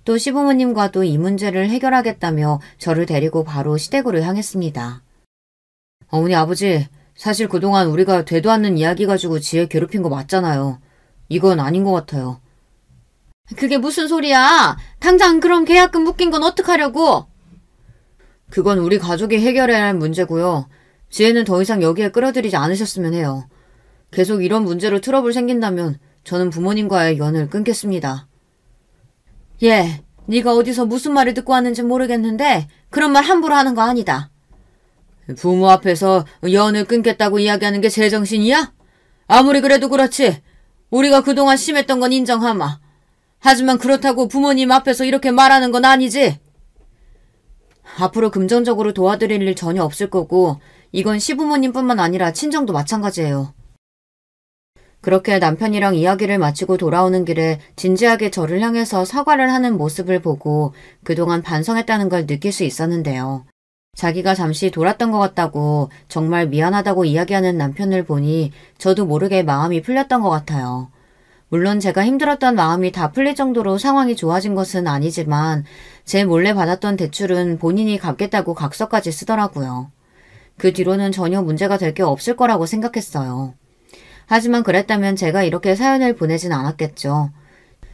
또 시부모님과도 이 문제를 해결하겠다며 저를 데리고 바로 시댁으로 향했습니다. 어머니 아버지, 사실 그동안 우리가 되도 않는 이야기 가지고 지혜 괴롭힌 거 맞잖아요. 이건 아닌 것 같아요. 그게 무슨 소리야? 당장 그럼 계약금 묶인 건 어떡하려고? 그건 우리 가족이 해결해야 할 문제고요. 지혜는 더 이상 여기에 끌어들이지 않으셨으면 해요. 계속 이런 문제로 트러블 생긴다면 저는 부모님과의 연을 끊겠습니다. 예, 네가 어디서 무슨 말을 듣고 왔는지 모르겠는데 그런 말 함부로 하는 거 아니다. 부모 앞에서 연을 끊겠다고 이야기하는 게 제정신이야? 아무리 그래도 그렇지. 우리가 그동안 심했던 건 인정하마. 하지만 그렇다고 부모님 앞에서 이렇게 말하는 건 아니지. 앞으로 금전적으로 도와드릴 일 전혀 없을 거고 이건 시부모님뿐만 아니라 친정도 마찬가지예요. 그렇게 남편이랑 이야기를 마치고 돌아오는 길에 진지하게 저를 향해서 사과를 하는 모습을 보고 그동안 반성했다는 걸 느낄 수 있었는데요. 자기가 잠시 돌았던 것 같다고 정말 미안하다고 이야기하는 남편을 보니 저도 모르게 마음이 풀렸던 것 같아요. 물론 제가 힘들었던 마음이 다 풀릴 정도로 상황이 좋아진 것은 아니지만 제 몰래 받았던 대출은 본인이 갚겠다고 각서까지 쓰더라고요. 그 뒤로는 전혀 문제가 될 게 없을 거라고 생각했어요. 하지만 그랬다면 제가 이렇게 사연을 보내진 않았겠죠.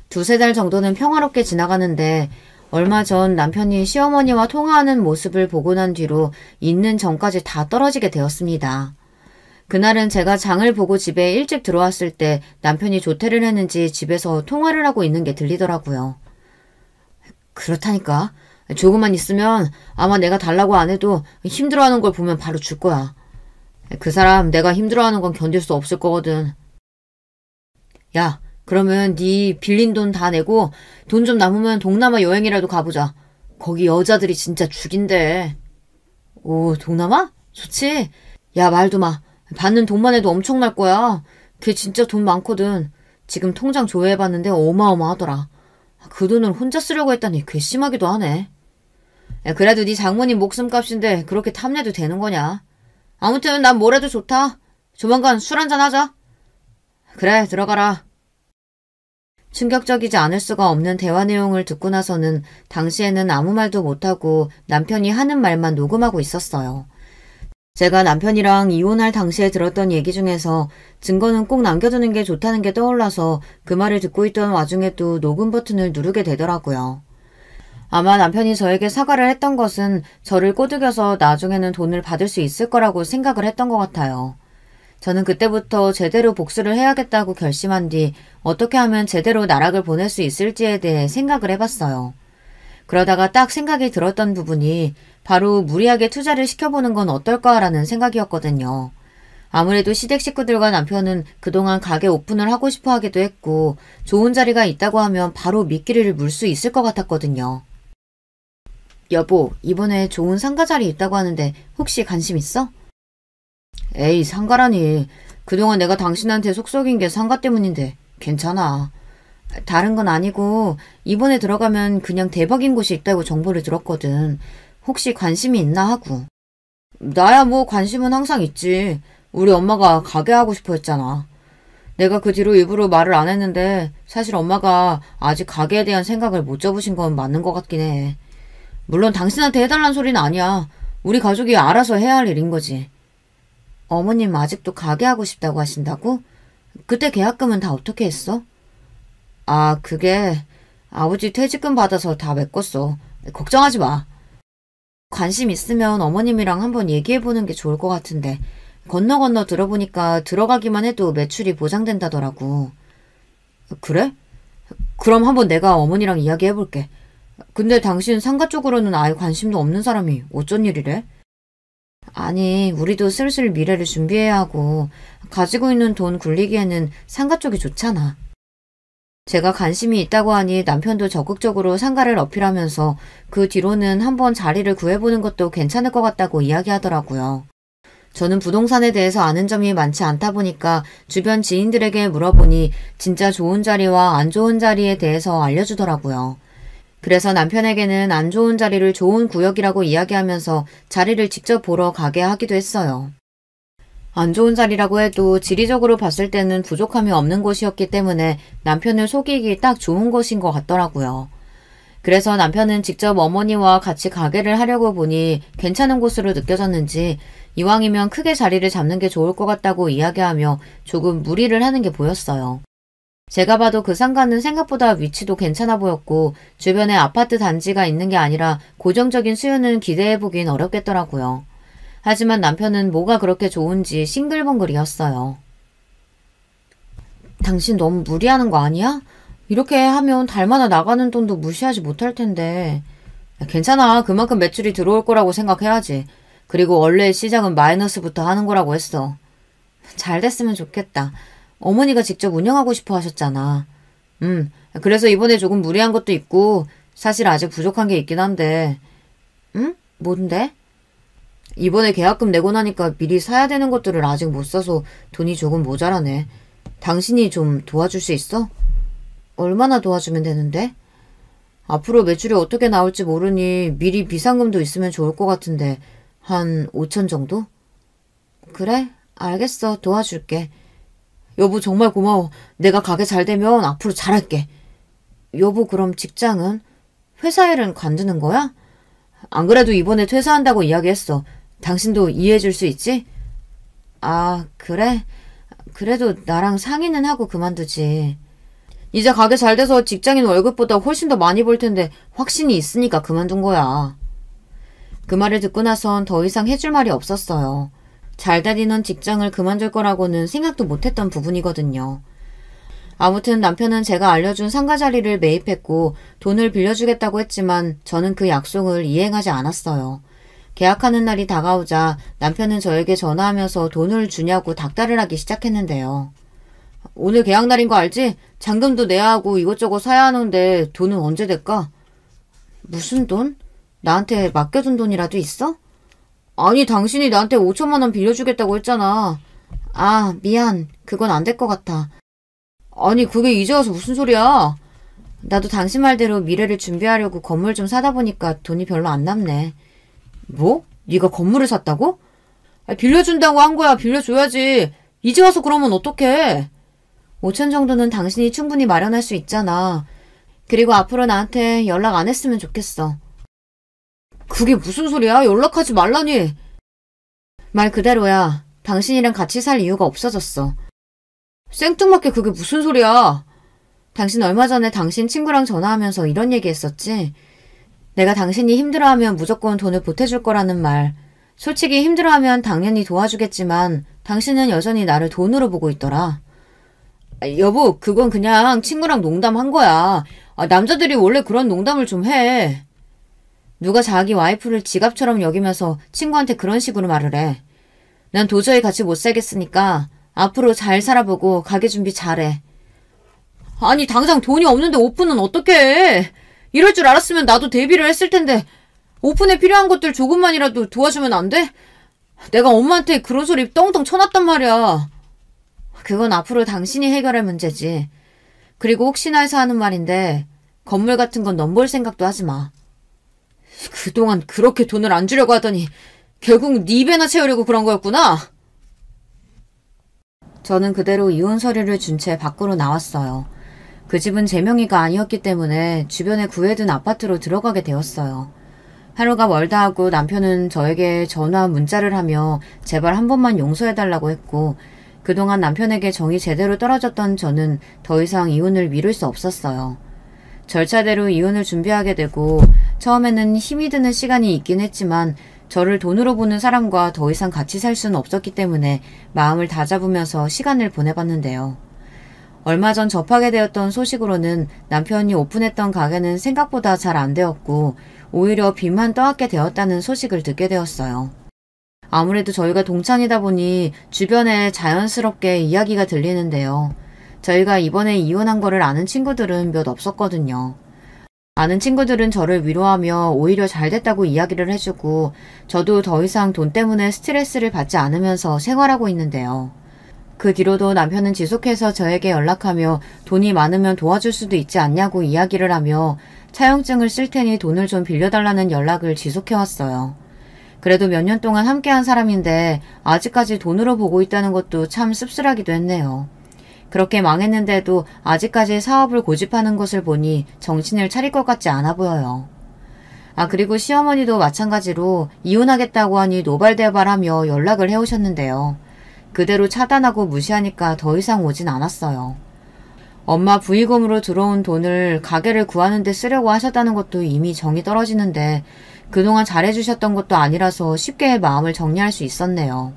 2-3달 정도는 평화롭게 지나가는데 얼마 전 남편이 시어머니와 통화하는 모습을 보고 난 뒤로 있는 정까지 다 떨어지게 되었습니다. 그날은 제가 장을 보고 집에 일찍 들어왔을 때 남편이 조퇴를 했는지 집에서 통화를 하고 있는 게 들리더라고요. 그렇다니까. 조금만 있으면 아마 내가 달라고 안 해도 힘들어하는 걸 보면 바로 줄 거야. 그 사람 내가 힘들어하는 건 견딜 수 없을 거거든. 야, 그러면 네 빌린 돈 다 내고 돈 좀 남으면 동남아 여행이라도 가보자. 거기 여자들이 진짜 죽인대. 오, 동남아? 좋지. 야, 말도 마. 받는 돈만 해도 엄청날 거야. 걔 진짜 돈 많거든. 지금 통장 조회해봤는데 어마어마하더라. 그 돈을 혼자 쓰려고 했다니 괘씸하기도 하네. 야, 그래도 네 장모님 목숨값인데 그렇게 탐내도 되는 거냐. 아무튼 난 뭐래도 좋다. 조만간 술 한잔 하자. 그래, 들어가라. 충격적이지 않을 수가 없는 대화 내용을 듣고 나서는 당시에는 아무 말도 못하고 남편이 하는 말만 녹음하고 있었어요. 제가 남편이랑 이혼할 당시에 들었던 얘기 중에서 증거는 꼭 남겨두는 게 좋다는 게 떠올라서 그 말을 듣고 있던 와중에 또 녹음 버튼을 누르게 되더라고요. 아마 남편이 저에게 사과를 했던 것은 저를 꼬드겨서 나중에는 돈을 받을 수 있을 거라고 생각을 했던 것 같아요. 저는 그때부터 제대로 복수를 해야겠다고 결심한 뒤 어떻게 하면 제대로 나락을 보낼 수 있을지에 대해 생각을 해봤어요. 그러다가 딱 생각이 들었던 부분이 바로 무리하게 투자를 시켜보는 건 어떨까라는 생각이었거든요. 아무래도 시댁 식구들과 남편은 그동안 가게 오픈을 하고 싶어 하기도 했고 좋은 자리가 있다고 하면 바로 미끼를 물 수 있을 것 같았거든요. 여보, 이번에 좋은 상가 자리 있다고 하는데 혹시 관심 있어? 에이, 상가라니. 그동안 내가 당신한테 속썩인 게 상가 때문인데 괜찮아. 다른 건 아니고 이번에 들어가면 그냥 대박인 곳이 있다고 정보를 들었거든. 혹시 관심이 있나 하고. 나야 뭐 관심은 항상 있지. 우리 엄마가 가게 하고 싶어 했잖아. 내가 그 뒤로 일부러 말을 안 했는데 사실 엄마가 아직 가게에 대한 생각을 못 접으신 건 맞는 것 같긴 해. 물론 당신한테 해달란 소리는 아니야. 우리 가족이 알아서 해야 할 일인 거지. 어머님 아직도 가게 하고 싶다고 하신다고? 그때 계약금은 다 어떻게 했어? 아, 그게 아버지 퇴직금 받아서 다 메꿨어. 걱정하지 마. 관심 있으면 어머님이랑 한번 얘기해보는 게 좋을 것 같은데 건너 들어보니까 들어가기만 해도 매출이 보장된다더라고. 그래? 그럼 한번 내가 어머니랑 이야기해볼게. 근데 당신 상가 쪽으로는 아예 관심도 없는 사람이 어쩐 일이래? 아니, 우리도 슬슬 미래를 준비해야 하고 가지고 있는 돈 굴리기에는 상가 쪽이 좋잖아. 제가 관심이 있다고 하니 남편도 적극적으로 상가를 어필하면서 그 뒤로는 한번 자리를 구해보는 것도 괜찮을 것 같다고 이야기하더라고요. 저는 부동산에 대해서 아는 점이 많지 않다 보니까 주변 지인들에게 물어보니 진짜 좋은 자리와 안 좋은 자리에 대해서 알려주더라고요. 그래서 남편에게는 안 좋은 자리를 좋은 구역이라고 이야기하면서 자리를 직접 보러 가게 하기도 했어요. 안 좋은 자리라고 해도 지리적으로 봤을 때는 부족함이 없는 곳이었기 때문에 남편을 속이기 딱 좋은 곳인 것 같더라고요. 그래서 남편은 직접 어머니와 같이 가게를 하려고 보니 괜찮은 곳으로 느껴졌는지 이왕이면 크게 자리를 잡는 게 좋을 것 같다고 이야기하며 조금 무리를 하는 게 보였어요. 제가 봐도 그 상가는 생각보다 위치도 괜찮아 보였고 주변에 아파트 단지가 있는 게 아니라 고정적인 수요는 기대해보긴 어렵겠더라고요. 하지만 남편은 뭐가 그렇게 좋은지 싱글벙글이었어요. 당신 너무 무리하는 거 아니야? 이렇게 하면 달마다 나가는 돈도 무시하지 못할 텐데. 괜찮아. 그만큼 매출이 들어올 거라고 생각해야지. 그리고 원래 시작은 마이너스부터 하는 거라고 했어. 잘 됐으면 좋겠다. 어머니가 직접 운영하고 싶어 하셨잖아. 그래서 이번에 조금 무리한 것도 있고 사실 아직 부족한 게 있긴 한데. 응? 뭔데? 이번에 계약금 내고 나니까 미리 사야 되는 것들을 아직 못 사서 돈이 조금 모자라네. 당신이 좀 도와줄 수 있어? 얼마나 도와주면 되는데? 앞으로 매출이 어떻게 나올지 모르니 미리 비상금도 있으면 좋을 것 같은데 한 5천 정도? 그래? 알겠어. 도와줄게. 여보 정말 고마워. 내가 가게 잘 되면 앞으로 잘할게. 여보 그럼 직장은? 회사 일은 관두는 거야? 안 그래도 이번에 퇴사한다고 이야기했어. 당신도 이해해줄 수 있지? 아, 그래? 그래도 나랑 상의는 하고 그만두지. 이제 가게 잘 돼서 직장인 월급보다 훨씬 더 많이 벌 텐데 확신이 있으니까 그만둔 거야. 그 말을 듣고 나선 더 이상 해줄 말이 없었어요. 잘 다니는 직장을 그만둘 거라고는 생각도 못했던 부분이거든요. 아무튼 남편은 제가 알려준 상가 자리를 매입했고 돈을 빌려주겠다고 했지만 저는 그 약속을 이행하지 않았어요. 계약하는 날이 다가오자 남편은 저에게 전화하면서 돈을 주냐고 닥달을 하기 시작했는데요. 오늘 계약 날인 거 알지? 잔금도 내야 하고 이것저것 사야 하는데 돈은 언제 될까? 무슨 돈? 나한테 맡겨둔 돈이라도 있어? 아니 당신이 나한테 5천만 원 빌려주겠다고 했잖아. 아 미안. 그건 안 될 것 같아. 아니 그게 이제 와서 무슨 소리야? 나도 당신 말대로 미래를 준비하려고 건물 좀 사다 보니까 돈이 별로 안 남네. 뭐? 네가 건물을 샀다고? 빌려준다고 한 거야. 빌려줘야지. 이제 와서 그러면 어떡해? 5천 정도는 당신이 충분히 마련할 수 있잖아. 그리고 앞으로 나한테 연락 안 했으면 좋겠어. 그게 무슨 소리야? 연락하지 말라니. 말 그대로야. 당신이랑 같이 살 이유가 없어졌어. 생뚱맞게 그게 무슨 소리야? 당신 얼마 전에 당신 친구랑 전화하면서 이런 얘기 했었지? 내가 당신이 힘들어하면 무조건 돈을 보태줄 거라는 말. 솔직히 힘들어하면 당연히 도와주겠지만 당신은 여전히 나를 돈으로 보고 있더라. 여보, 그건 그냥 친구랑 농담한 거야. 남자들이 원래 그런 농담을 좀 해. 누가 자기 와이프를 지갑처럼 여기면서 친구한테 그런 식으로 말을 해. 난 도저히 같이 못 살겠으니까 앞으로 잘 살아보고 가게 준비 잘해. 아니, 당장 돈이 없는데 오픈은 어떻게 해? 이럴 줄 알았으면 나도 데뷔를 했을 텐데 오픈에 필요한 것들 조금만이라도 도와주면 안 돼? 내가 엄마한테 그런 소리 떵떵 쳐놨단 말이야. 그건 앞으로 당신이 해결할 문제지. 그리고 혹시나 해서 하는 말인데 건물 같은 건 넘볼 생각도 하지 마. 그동안 그렇게 돈을 안 주려고 하더니 결국 네 배나 채우려고 그런 거였구나. 저는 그대로 이혼 서류를 준 채 밖으로 나왔어요. 그 집은 제 명의가 아니었기 때문에 주변에 구해둔 아파트로 들어가게 되었어요. 하루가 멀다 하고 남편은 저에게 전화 문자를 하며 제발 한 번만 용서해달라고 했고 그동안 남편에게 정이 제대로 떨어졌던 저는 더 이상 이혼을 미룰 수 없었어요. 절차대로 이혼을 준비하게 되고 처음에는 힘이 드는 시간이 있긴 했지만 저를 돈으로 보는 사람과 더 이상 같이 살 수는 없었기 때문에 마음을 다잡으면서 시간을 보내봤는데요. 얼마 전 접하게 되었던 소식으로는 남편이 오픈했던 가게는 생각보다 잘 안 되었고 오히려 빚만 떠안게 되었다는 소식을 듣게 되었어요. 아무래도 저희가 동창이다 보니 주변에 자연스럽게 이야기가 들리는데요. 저희가 이번에 이혼한 거를 아는 친구들은 몇 없었거든요. 아는 친구들은 저를 위로하며 오히려 잘 됐다고 이야기를 해주고 저도 더 이상 돈 때문에 스트레스를 받지 않으면서 생활하고 있는데요. 그 뒤로도 남편은 지속해서 저에게 연락하며 돈이 많으면 도와줄 수도 있지 않냐고 이야기를 하며 차용증을 쓸 테니 돈을 좀 빌려달라는 연락을 지속해왔어요. 그래도 몇 년 동안 함께한 사람인데 아직까지 돈으로 보고 있다는 것도 참 씁쓸하기도 했네요. 그렇게 망했는데도 아직까지 사업을 고집하는 것을 보니 정신을 차릴 것 같지 않아 보여요. 그리고 시어머니도 마찬가지로 이혼하겠다고 하니 노발대발하며 연락을 해오셨는데요. 그대로 차단하고 무시하니까 더 이상 오진 않았어요. 엄마 부의금으로 들어온 돈을 가게를 구하는 데 쓰려고 하셨다는 것도 이미 정이 떨어지는데 그동안 잘해주셨던 것도 아니라서 쉽게 마음을 정리할 수 있었네요.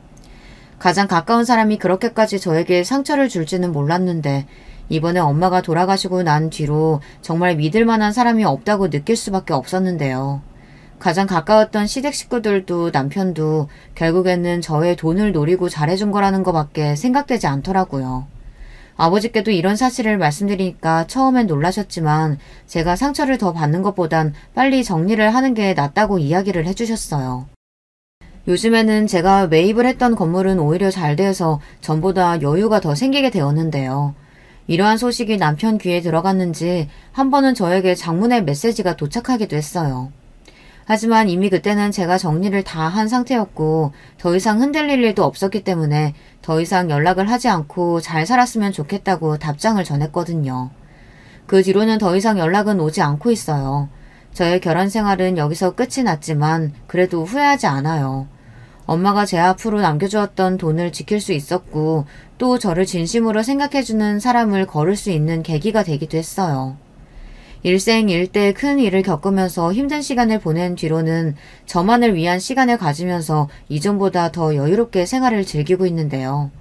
가장 가까운 사람이 그렇게까지 저에게 상처를 줄지는 몰랐는데 이번에 엄마가 돌아가시고 난 뒤로 정말 믿을 만한 사람이 없다고 느낄 수밖에 없었는데요. 가장 가까웠던 시댁 식구들도 남편도 결국에는 저의 돈을 노리고 잘해준 거라는 것밖에 생각되지 않더라고요. 아버지께도 이런 사실을 말씀드리니까 처음엔 놀라셨지만 제가 상처를 더 받는 것보단 빨리 정리를 하는 게 낫다고 이야기를 해주셨어요. 요즘에는 제가 매입을 했던 건물은 오히려 잘 돼서 전보다 여유가 더 생기게 되었는데요. 이러한 소식이 남편 귀에 들어갔는지 한 번은 저에게 장문의 메시지가 도착하기도 했어요. 하지만 이미 그때는 제가 정리를 다 한 상태였고 더 이상 흔들릴 일도 없었기 때문에 더 이상 연락을 하지 않고 잘 살았으면 좋겠다고 답장을 전했거든요. 그 뒤로는 더 이상 연락은 오지 않고 있어요. 저의 결혼 생활은 여기서 끝이 났지만 그래도 후회하지 않아요. 엄마가 제 앞으로 남겨주었던 돈을 지킬 수 있었고 또 저를 진심으로 생각해주는 사람을 거를 수 있는 계기가 되기도 했어요. 일생일대 큰 일을 겪으면서 힘든 시간을 보낸 뒤로는 저만을 위한 시간을 가지면서 이전보다 더 여유롭게 생활을 즐기고 있는데요.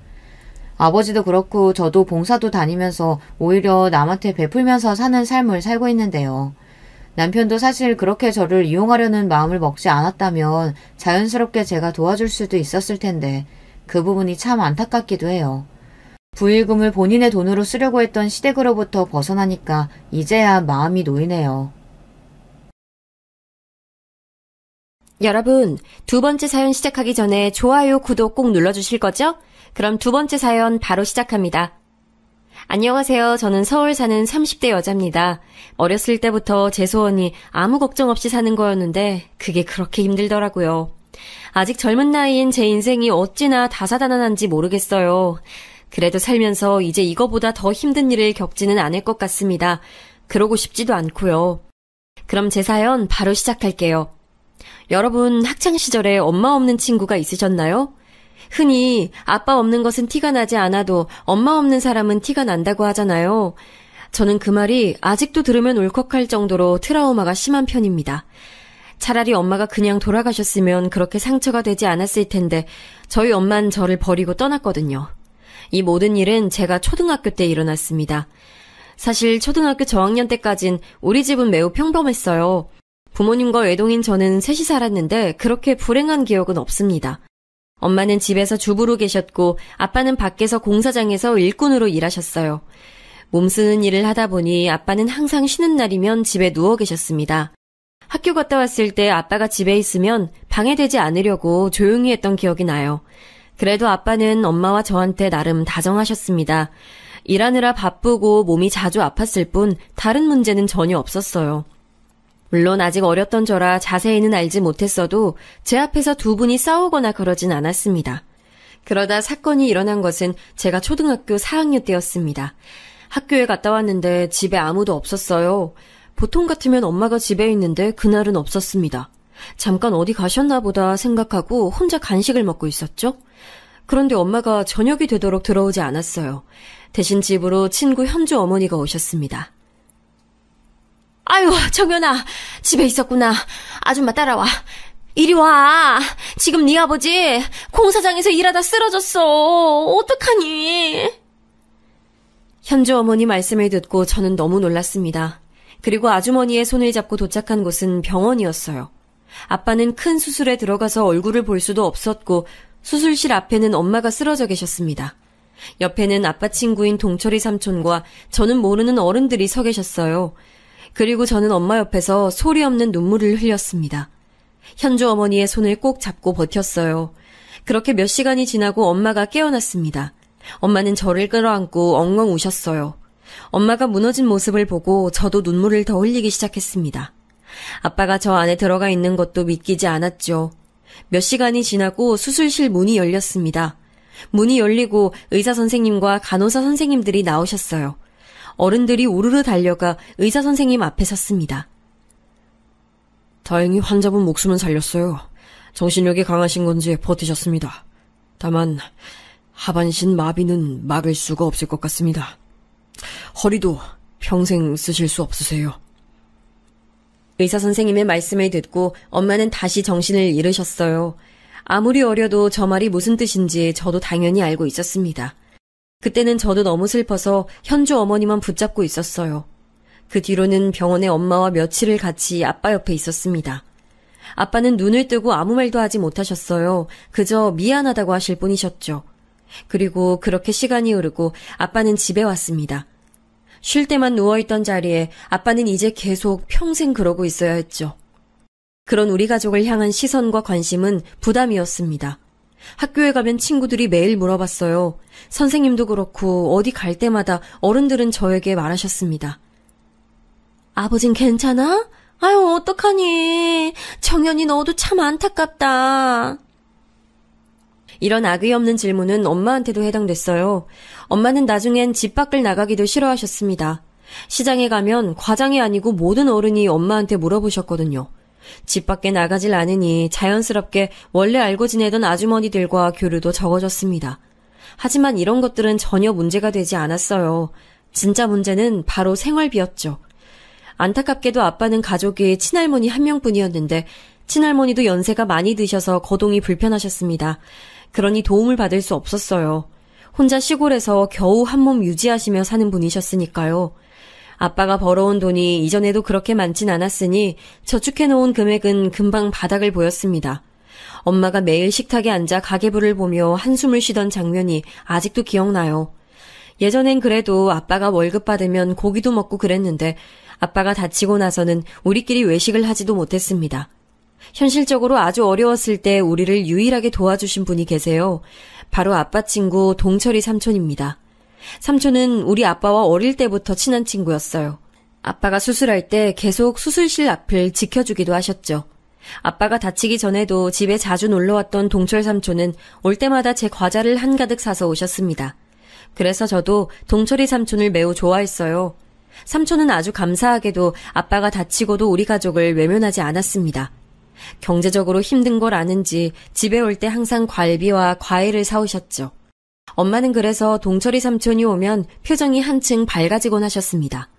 아버지도 그렇고 저도 봉사도 다니면서 오히려 남한테 베풀면서 사는 삶을 살고 있는데요. 남편도 사실 그렇게 저를 이용하려는 마음을 먹지 않았다면 자연스럽게 제가 도와줄 수도 있었을 텐데 그 부분이 참 안타깝기도 해요. 부의금을 본인의 돈으로 쓰려고 했던 시댁으로부터 벗어나니까 이제야 마음이 놓이네요. 여러분, 두 번째 사연 시작하기 전에 좋아요, 구독 꼭 눌러주실 거죠? 그럼 두 번째 사연 바로 시작합니다. 안녕하세요. 저는 서울 사는 30대 여자입니다. 어렸을 때부터 제 소원이 아무 걱정 없이 사는 거였는데 그게 그렇게 힘들더라고요. 아직 젊은 나이인 제 인생이 어찌나 다사다난한지 모르겠어요. 그래도 살면서 이제 이거보다 더 힘든 일을 겪지는 않을 것 같습니다. 그러고 싶지도 않고요. 그럼 제 사연 바로 시작할게요. 여러분, 학창시절에 엄마 없는 친구가 있으셨나요? 흔히 아빠 없는 것은 티가 나지 않아도 엄마 없는 사람은 티가 난다고 하잖아요. 저는 그 말이 아직도 들으면 울컥할 정도로 트라우마가 심한 편입니다. 차라리 엄마가 그냥 돌아가셨으면 그렇게 상처가 되지 않았을 텐데 저희 엄만 저를 버리고 떠났거든요. 이 모든 일은 제가 초등학교 때 일어났습니다. 사실 초등학교 저학년 때까진 우리 집은 매우 평범했어요. 부모님과 외동인 저는 셋이 살았는데 그렇게 불행한 기억은 없습니다. 엄마는 집에서 주부로 계셨고 아빠는 밖에서 공사장에서 일꾼으로 일하셨어요. 몸 쓰는 일을 하다 보니 아빠는 항상 쉬는 날이면 집에 누워 계셨습니다. 학교 갔다 왔을 때 아빠가 집에 있으면 방해되지 않으려고 조용히 했던 기억이 나요. 그래도 아빠는 엄마와 저한테 나름 다정하셨습니다. 일하느라 바쁘고 몸이 자주 아팠을 뿐 다른 문제는 전혀 없었어요. 물론 아직 어렸던 저라 자세히는 알지 못했어도 제 앞에서 두 분이 싸우거나 그러진 않았습니다. 그러다 사건이 일어난 것은 제가 초등학교 4학년 때였습니다. 학교에 갔다 왔는데 집에 아무도 없었어요. 보통 같으면 엄마가 집에 있는데 그날은 없었습니다. 잠깐 어디 가셨나 보다 생각하고 혼자 간식을 먹고 있었죠. 그런데 엄마가 저녁이 되도록 들어오지 않았어요. 대신 집으로 친구 현주 어머니가 오셨습니다. 아유, 정연아, 집에 있었구나. 아줌마 따라와. 이리 와. 지금 네 아버지 공사장에서 일하다 쓰러졌어. 어떡하니? 현주 어머니 말씀을 듣고 저는 너무 놀랐습니다. 그리고 아주머니의 손을 잡고 도착한 곳은 병원이었어요. 아빠는 큰 수술에 들어가서 얼굴을 볼 수도 없었고 수술실 앞에는 엄마가 쓰러져 계셨습니다. 옆에는 아빠 친구인 동철이 삼촌과 저는 모르는 어른들이 서 계셨어요. 그리고 저는 엄마 옆에서 소리 없는 눈물을 흘렸습니다. 현주 어머니의 손을 꼭 잡고 버텼어요. 그렇게 몇 시간이 지나고 엄마가 깨어났습니다. 엄마는 저를 끌어안고 엉엉 우셨어요. 엄마가 무너진 모습을 보고 저도 눈물을 더 흘리기 시작했습니다. 아빠가 저 안에 들어가 있는 것도 믿기지 않았죠. 몇 시간이 지나고 수술실 문이 열렸습니다. 문이 열리고 의사 선생님과 간호사 선생님들이 나오셨어요. 어른들이 우르르 달려가 의사 선생님 앞에 섰습니다. 다행히 환자분 목숨은 살렸어요. 정신력이 강하신 건지 버티셨습니다. 다만 하반신 마비는 막을 수가 없을 것 같습니다. 허리도 평생 쓰실 수 없으세요. 의사 선생님의 말씀을 듣고 엄마는 다시 정신을 잃으셨어요. 아무리 어려도 저 말이 무슨 뜻인지 저도 당연히 알고 있었습니다. 그때는 저도 너무 슬퍼서 현주 어머니만 붙잡고 있었어요. 그 뒤로는 병원에 엄마와 며칠을 같이 아빠 옆에 있었습니다. 아빠는 눈을 뜨고 아무 말도 하지 못하셨어요. 그저 미안하다고 하실 뿐이셨죠. 그리고 그렇게 시간이 흐르고 아빠는 집에 왔습니다. 쉴 때만 누워있던 자리에 아빠는 이제 계속 평생 그러고 있어야 했죠. 그런 우리 가족을 향한 시선과 관심은 부담이었습니다. 학교에 가면 친구들이 매일 물어봤어요. 선생님도 그렇고 어디 갈 때마다 어른들은 저에게 말하셨습니다. 아버진 괜찮아? 아유, 어떡하니. 정연이 너도 참 안타깝다. 이런 악의 없는 질문은 엄마한테도 해당됐어요. 엄마는 나중엔 집 밖을 나가기도 싫어하셨습니다. 시장에 가면 과장이 아니고 모든 어른이 엄마한테 물어보셨거든요. 집 밖에 나가질 않으니 자연스럽게 원래 알고 지내던 아주머니들과 교류도 적어졌습니다. 하지만 이런 것들은 전혀 문제가 되지 않았어요. 진짜 문제는 바로 생활비였죠. 안타깝게도 아빠는 가족이 친할머니 한 명뿐이었는데 친할머니도 연세가 많이 드셔서 거동이 불편하셨습니다. 그러니 도움을 받을 수 없었어요. 혼자 시골에서 겨우 한 몸 유지하시며 사는 분이셨으니까요. 아빠가 벌어온 돈이 이전에도 그렇게 많진 않았으니 저축해놓은 금액은 금방 바닥을 보였습니다. 엄마가 매일 식탁에 앉아 가계부를 보며 한숨을 쉬던 장면이 아직도 기억나요. 예전엔 그래도 아빠가 월급 받으면 고기도 먹고 그랬는데 아빠가 다치고 나서는 우리끼리 외식을 하지도 못했습니다. 현실적으로 아주 어려웠을 때 우리를 유일하게 도와주신 분이 계세요. 바로 아빠 친구 동철이 삼촌입니다. 삼촌은 우리 아빠와 어릴 때부터 친한 친구였어요. 아빠가 수술할 때 계속 수술실 앞을 지켜주기도 하셨죠. 아빠가 다치기 전에도 집에 자주 놀러왔던 동철 삼촌은 올 때마다 제 과자를 한가득 사서 오셨습니다. 그래서 저도 동철이 삼촌을 매우 좋아했어요. 삼촌은 아주 감사하게도 아빠가 다치고도 우리 가족을 외면하지 않았습니다. 경제적으로 힘든 걸 아는지 집에 올 때 항상 괄비와 과일을 사오셨죠. 엄마는 그래서 동철이 삼촌이 오면 표정이 한층 밝아지곤 하셨습니다.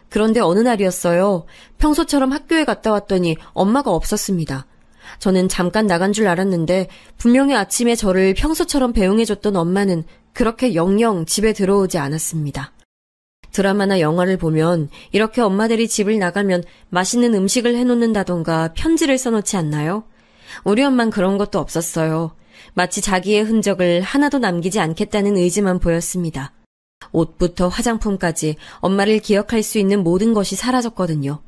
그런데 어느 날이었어요. 평소처럼 학교에 갔다 왔더니 엄마가 없었습니다. 저는 잠깐 나간 줄 알았는데 분명히 아침에 저를 평소처럼 배웅해줬던 엄마는 그렇게 영영 집에 들어오지 않았습니다. 드라마나 영화를 보면 이렇게 엄마들이 집을 나가면 맛있는 음식을 해놓는다던가 편지를 써놓지 않나요? 우리 엄만 그런 것도 없었어요. 마치 자기의 흔적을 하나도 남기지 않겠다는 의지만 보였습니다. 옷부터 화장품까지 엄마를 기억할 수 있는 모든 것이 사라졌거든요.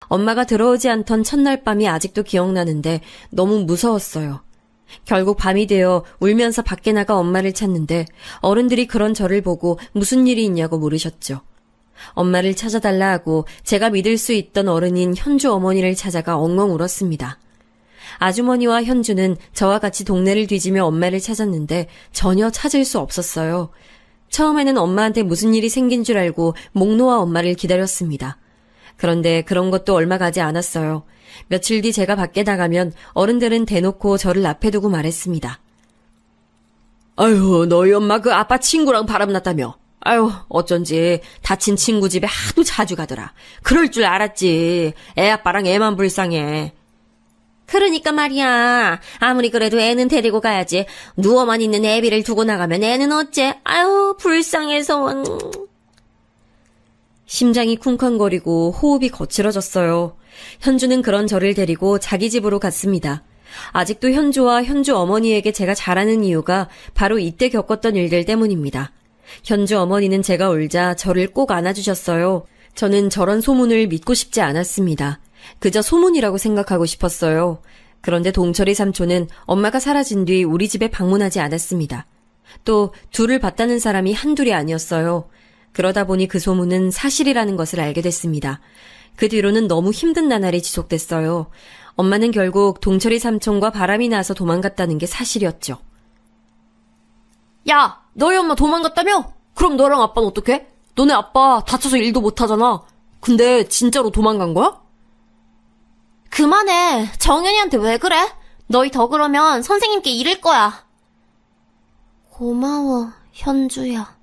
엄마가 들어오지 않던 첫날 밤이 아직도 기억나는데 너무 무서웠어요. 결국 밤이 되어 울면서 밖에 나가 엄마를 찾는데 어른들이 그런 저를 보고 무슨 일이 있냐고 물으셨죠. 엄마를 찾아달라 하고 제가 믿을 수 있던 어른인 현주 어머니를 찾아가 엉엉 울었습니다. 아주머니와 현주는 저와 같이 동네를 뒤지며 엄마를 찾았는데 전혀 찾을 수 없었어요. 처음에는 엄마한테 무슨 일이 생긴 줄 알고 목 놓아 엄마를 기다렸습니다. 그런데 그런 것도 얼마 가지 않았어요. 며칠 뒤 제가 밖에 나가면 어른들은 대놓고 저를 앞에 두고 말했습니다. 아유, 너희 엄마 그 아빠 친구랑 바람났다며. 아유, 어쩐지 다친 친구 집에 하도 자주 가더라. 그럴 줄 알았지. 애 아빠랑 애만 불쌍해. 그러니까 말이야. 아무리 그래도 애는 데리고 가야지. 누워만 있는 애비를 두고 나가면 애는 어째. 아유, 불쌍해서. 심장이 쿵쾅거리고 호흡이 거칠어졌어요. 현주는 그런 저를 데리고 자기 집으로 갔습니다. 아직도 현주와 현주 어머니에게 제가 잘하는 이유가 바로 이때 겪었던 일들 때문입니다. 현주 어머니는 제가 울자 저를 꼭 안아주셨어요. 저는 저런 소문을 믿고 싶지 않았습니다. 그저 소문이라고 생각하고 싶었어요. 그런데 동철이 삼촌은 엄마가 사라진 뒤 우리 집에 방문하지 않았습니다. 또 둘을 봤다는 사람이 한둘이 아니었어요. 그러다 보니 그 소문은 사실이라는 것을 알게 됐습니다. 그 뒤로는 너무 힘든 나날이 지속됐어요. 엄마는 결국 동철이 삼촌과 바람이 나서 도망갔다는 게 사실이었죠. 야, 너희 엄마 도망갔다며? 그럼 너랑 아빠는 어떡해? 너네 아빠 다쳐서 일도 못하잖아. 근데 진짜로 도망간 거야? 그만해. 정연이한테 왜 그래? 너희 더 그러면 선생님께 이를 거야. 고마워, 현주야.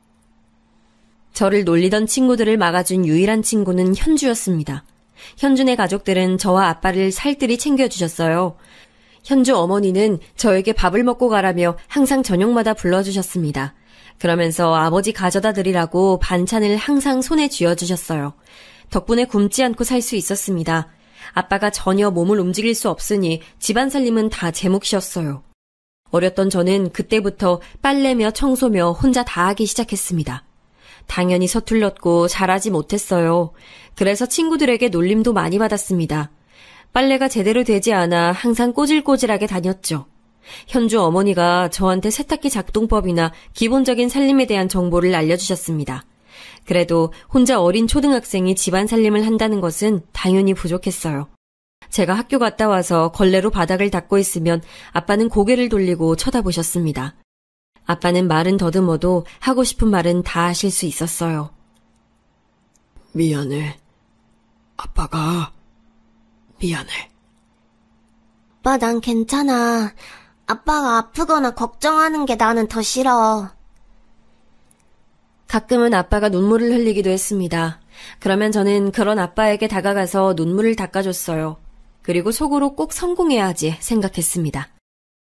저를 놀리던 친구들을 막아준 유일한 친구는 현주였습니다. 현주네 가족들은 저와 아빠를 살뜰히 챙겨주셨어요. 현주 어머니는 저에게 밥을 먹고 가라며 항상 저녁마다 불러주셨습니다. 그러면서 아버지 가져다 드리라고 반찬을 항상 손에 쥐어주셨어요. 덕분에 굶지 않고 살 수 있었습니다. 아빠가 전혀 몸을 움직일 수 없으니 집안 살림은 다 제 몫이었어요. 어렸던 저는 그때부터 빨래며 청소며 혼자 다 하기 시작했습니다. 당연히 서툴렀고 잘하지 못했어요. 그래서 친구들에게 놀림도 많이 받았습니다. 빨래가 제대로 되지 않아 항상 꼬질꼬질하게 다녔죠. 현주 어머니가 저한테 세탁기 작동법이나 기본적인 살림에 대한 정보를 알려주셨습니다. 그래도 혼자 어린 초등학생이 집안 살림을 한다는 것은 당연히 부족했어요. 제가 학교 갔다 와서 걸레로 바닥을 닦고 있으면 아빠는 고개를 돌리고 쳐다보셨습니다. 아빠는 말은 더듬어도 하고 싶은 말은 다 하실 수 있었어요. 미안해. 아빠가 미안해. 오빠, 난 괜찮아. 아빠가 아프거나 걱정하는 게 나는 더 싫어. 가끔은 아빠가 눈물을 흘리기도 했습니다. 그러면 저는 그런 아빠에게 다가가서 눈물을 닦아줬어요. 그리고 속으로 꼭 성공해야 하지 생각했습니다.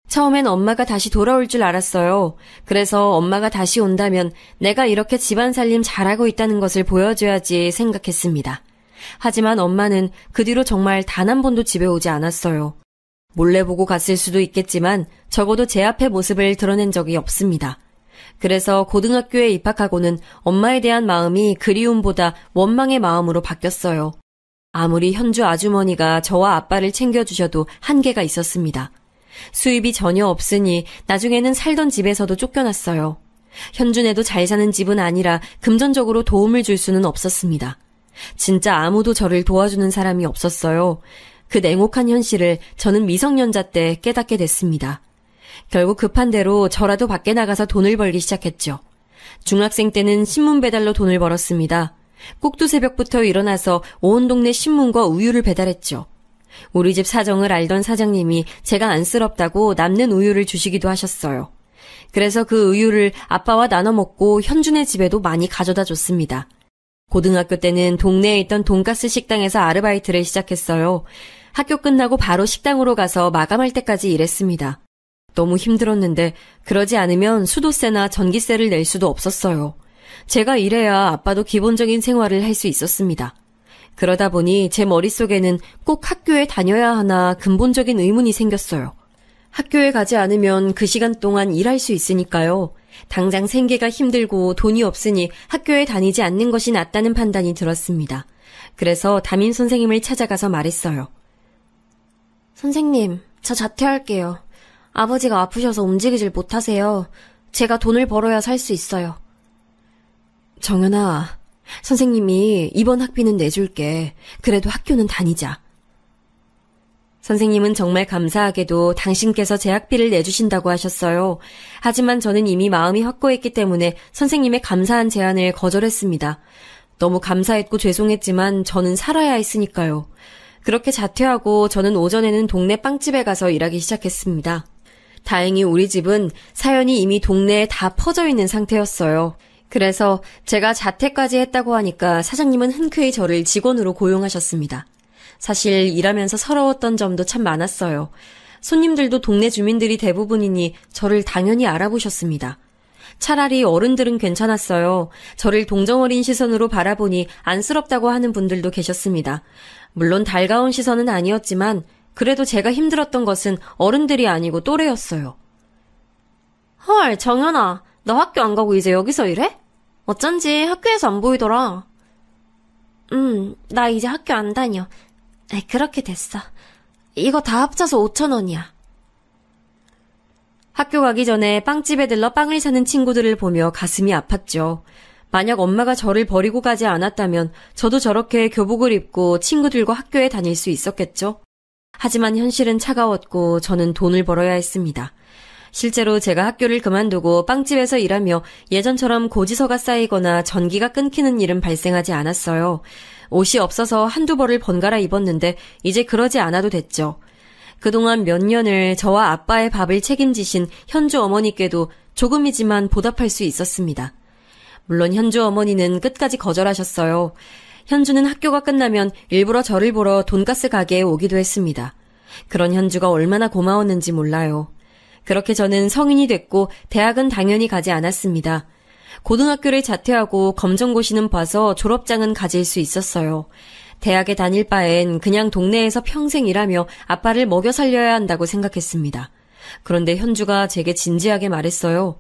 처음엔 엄마가 다시 돌아올 줄 알았어요. 그래서 엄마가 다시 온다면 내가 이렇게 집안 살림 잘하고 있다는 것을 보여줘야지 생각했습니다. 하지만 엄마는 그 뒤로 정말 단 한 번도 집에 오지 않았어요. 몰래 보고 갔을 수도 있겠지만 적어도 제 앞의 모습을 드러낸 적이 없습니다. 그래서 고등학교에 입학하고는 엄마에 대한 마음이 그리움보다 원망의 마음으로 바뀌었어요. 아무리 현주 아주머니가 저와 아빠를 챙겨주셔도 한계가 있었습니다. 수입이 전혀 없으니 나중에는 살던 집에서도 쫓겨났어요. 현준에도 잘 사는 집은 아니라 금전적으로 도움을 줄 수는 없었습니다. 진짜 아무도 저를 도와주는 사람이 없었어요. 그 냉혹한 현실을 저는 미성년자 때 깨닫게 됐습니다. 결국 급한 대로 저라도 밖에 나가서 돈을 벌기 시작했죠. 중학생 때는 신문 배달로 돈을 벌었습니다. 꼭두 새벽부터 일어나서 온 동네 신문과 우유를 배달했죠. 우리 집 사정을 알던 사장님이 제가 안쓰럽다고 남는 우유를 주시기도 하셨어요. 그래서 그 우유를 아빠와 나눠 먹고 현준의 집에도 많이 가져다 줬습니다. 고등학교 때는 동네에 있던 돈가스 식당에서 아르바이트를 시작했어요. 학교 끝나고 바로 식당으로 가서 마감할 때까지 일했습니다. 너무 힘들었는데 그러지 않으면 수도세나 전기세를 낼 수도 없었어요. 제가 일해야 아빠도 기본적인 생활을 할 수 있었습니다. 그러다 보니 제 머릿속에는 꼭 학교에 다녀야 하나 근본적인 의문이 생겼어요. 학교에 가지 않으면 그 시간 동안 일할 수 있으니까요. 당장 생계가 힘들고 돈이 없으니 학교에 다니지 않는 것이 낫다는 판단이 들었습니다. 그래서 담임 선생님을 찾아가서 말했어요. 선생님, 저 자퇴할게요. 아버지가 아프셔서 움직이질 못하세요. 제가 돈을 벌어야 살 수 있어요. 정연아, 선생님이 이번 학비는 내줄게. 그래도 학교는 다니자. 선생님은 정말 감사하게도 당신께서 제 학비를 내주신다고 하셨어요. 하지만 저는 이미 마음이 확고했기 때문에 선생님의 감사한 제안을 거절했습니다. 너무 감사했고 죄송했지만 저는 살아야 했으니까요. 그렇게 자퇴하고 저는 오전에는 동네 빵집에 가서 일하기 시작했습니다. 다행히 우리 집은 사연이 이미 동네에 다 퍼져 있는 상태였어요. 그래서 제가 자퇴까지 했다고 하니까 사장님은 흔쾌히 저를 직원으로 고용하셨습니다. 사실 일하면서 서러웠던 점도 참 많았어요. 손님들도 동네 주민들이 대부분이니 저를 당연히 알아보셨습니다. 차라리 어른들은 괜찮았어요. 저를 동정어린 시선으로 바라보니 안쓰럽다고 하는 분들도 계셨습니다. 물론 달가운 시선은 아니었지만 그래도 제가 힘들었던 것은 어른들이 아니고 또래였어요. 헐, 정연아, 너 학교 안 가고 이제 여기서 일해? 어쩐지 학교에서 안 보이더라. 나 이제 학교 안 다녀. 그렇게 됐어. 이거 다 합쳐서 5,000원이야. 학교 가기 전에 빵집에 들러 빵을 사는 친구들을 보며 가슴이 아팠죠. 만약 엄마가 저를 버리고 가지 않았다면 저도 저렇게 교복을 입고 친구들과 학교에 다닐 수 있었겠죠. 하지만 현실은 차가웠고 저는 돈을 벌어야 했습니다. 실제로 제가 학교를 그만두고 빵집에서 일하며 예전처럼 고지서가 쌓이거나 전기가 끊기는 일은 발생하지 않았어요. 옷이 없어서 한두 벌을 번갈아 입었는데 이제 그러지 않아도 됐죠. 그동안 몇 년을 저와 아빠의 밥을 책임지신 현주 어머니께도 조금이지만 보답할 수 있었습니다. 물론 현주 어머니는 끝까지 거절하셨어요. 현주는 학교가 끝나면 일부러 저를 보러 돈가스 가게에 오기도 했습니다. 그런 현주가 얼마나 고마웠는지 몰라요. 그렇게 저는 성인이 됐고 대학은 당연히 가지 않았습니다. 고등학교를 자퇴하고 검정고시는 봐서 졸업장은 가질 수 있었어요. 대학에 다닐 바엔 그냥 동네에서 평생 일하며 아빠를 먹여 살려야 한다고 생각했습니다. 그런데 현주가 제게 진지하게 말했어요.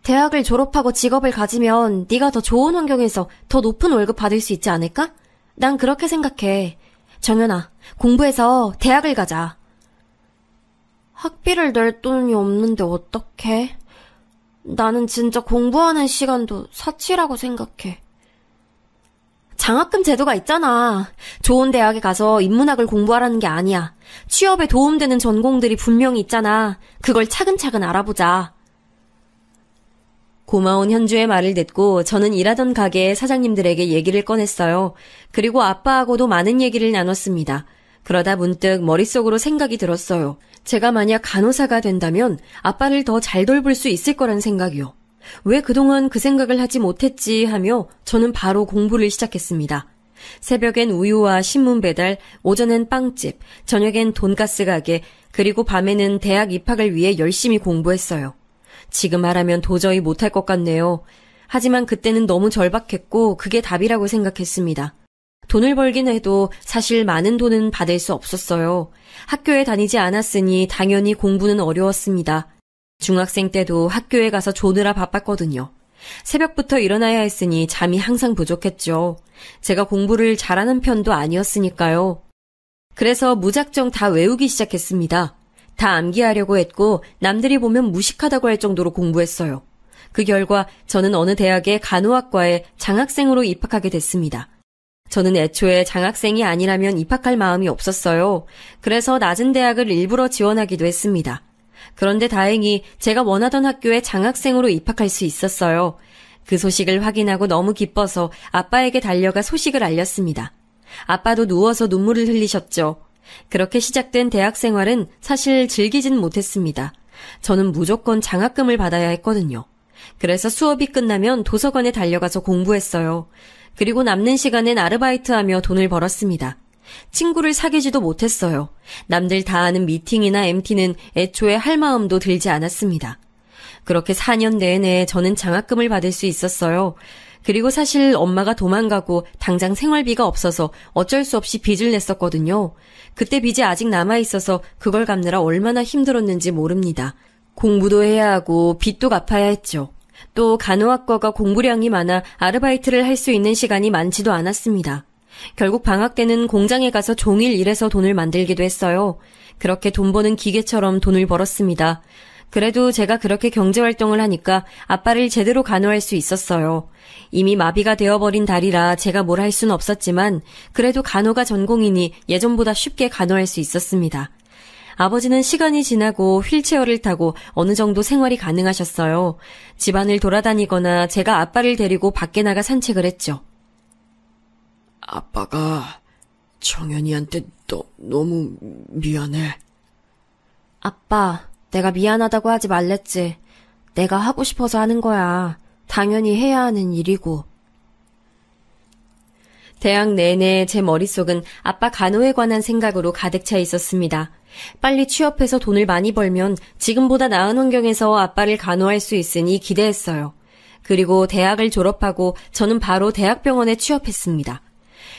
대학을 졸업하고 직업을 가지면 네가 더 좋은 환경에서 더 높은 월급 받을 수 있지 않을까? 난 그렇게 생각해. 정연아, 공부해서 대학을 가자. 학비를 낼 돈이 없는데 어떡해? 나는 진짜 공부하는 시간도 사치라고 생각해. 장학금 제도가 있잖아. 좋은 대학에 가서 인문학을 공부하라는 게 아니야. 취업에 도움되는 전공들이 분명히 있잖아. 그걸 차근차근 알아보자. 고마운 현주의 말을 듣고 저는 일하던 가게의 사장님들에게 얘기를 꺼냈어요. 그리고 아빠하고도 많은 얘기를 나눴습니다. 그러다 문득 머릿속으로 생각이 들었어요. 제가 만약 간호사가 된다면 아빠를 더 잘 돌볼 수 있을 거란 생각이요. 왜 그동안 그 생각을 하지 못했지 하며 저는 바로 공부를 시작했습니다. 새벽엔 우유와 신문 배달, 오전엔 빵집, 저녁엔 돈가스 가게, 그리고 밤에는 대학 입학을 위해 열심히 공부했어요. 지금 말하면 도저히 못할 것 같네요. 하지만 그때는 너무 절박했고 그게 답이라고 생각했습니다. 돈을 벌긴 해도 사실 많은 돈은 받을 수 없었어요. 학교에 다니지 않았으니 당연히 공부는 어려웠습니다. 중학생 때도 학교에 가서 조느라 바빴거든요. 새벽부터 일어나야 했으니 잠이 항상 부족했죠. 제가 공부를 잘하는 편도 아니었으니까요. 그래서 무작정 다 외우기 시작했습니다. 다 암기하려고 했고 남들이 보면 무식하다고 할 정도로 공부했어요. 그 결과 저는 어느 대학의 간호학과에 장학생으로 입학하게 됐습니다. 저는 애초에 장학생이 아니라면 입학할 마음이 없었어요. 그래서 낮은 대학을 일부러 지원하기도 했습니다. 그런데 다행히 제가 원하던 학교에 장학생으로 입학할 수 있었어요. 그 소식을 확인하고 너무 기뻐서 아빠에게 달려가 소식을 알렸습니다. 아빠도 누워서 눈물을 흘리셨죠. 그렇게 시작된 대학 생활은 사실 즐기진 못했습니다. 저는 무조건 장학금을 받아야 했거든요. 그래서 수업이 끝나면 도서관에 달려가서 공부했어요. 그리고 남는 시간엔 아르바이트하며 돈을 벌었습니다. 친구를 사귀지도 못했어요. 남들 다 아는 미팅이나 MT는 애초에 할 마음도 들지 않았습니다. 그렇게 4년 내내 저는 장학금을 받을 수 있었어요. 그리고 사실 엄마가 도망가고 당장 생활비가 없어서 어쩔 수 없이 빚을 냈었거든요. 그때 빚이 아직 남아있어서 그걸 갚느라 얼마나 힘들었는지 모릅니다. 공부도 해야 하고 빚도 갚아야 했죠. 또 간호학과가 공부량이 많아 아르바이트를 할 수 있는 시간이 많지도 않았습니다. 결국 방학 때는 공장에 가서 종일 일해서 돈을 만들기도 했어요. 그렇게 돈 버는 기계처럼 돈을 벌었습니다. 그래도 제가 그렇게 경제활동을 하니까 아빠를 제대로 간호할 수 있었어요. 이미 마비가 되어버린 다리라 제가 뭘 할 수는 없었지만 그래도 간호가 전공이니 예전보다 쉽게 간호할 수 있었습니다. 아버지는 시간이 지나고 휠체어를 타고 어느 정도 생활이 가능하셨어요. 집안을 돌아다니거나 제가 아빠를 데리고 밖에 나가 산책을 했죠. 아빠가 정연이한테 너무 미안해. 아빠, 내가 미안하다고 하지 말랬지. 내가 하고 싶어서 하는 거야. 당연히 해야 하는 일이고. 대학 내내 제 머릿속은 아빠 간호에 관한 생각으로 가득 차 있었습니다. 빨리 취업해서 돈을 많이 벌면 지금보다 나은 환경에서 아빠를 간호할 수 있으니 기대했어요. 그리고 대학을 졸업하고 저는 바로 대학병원에 취업했습니다.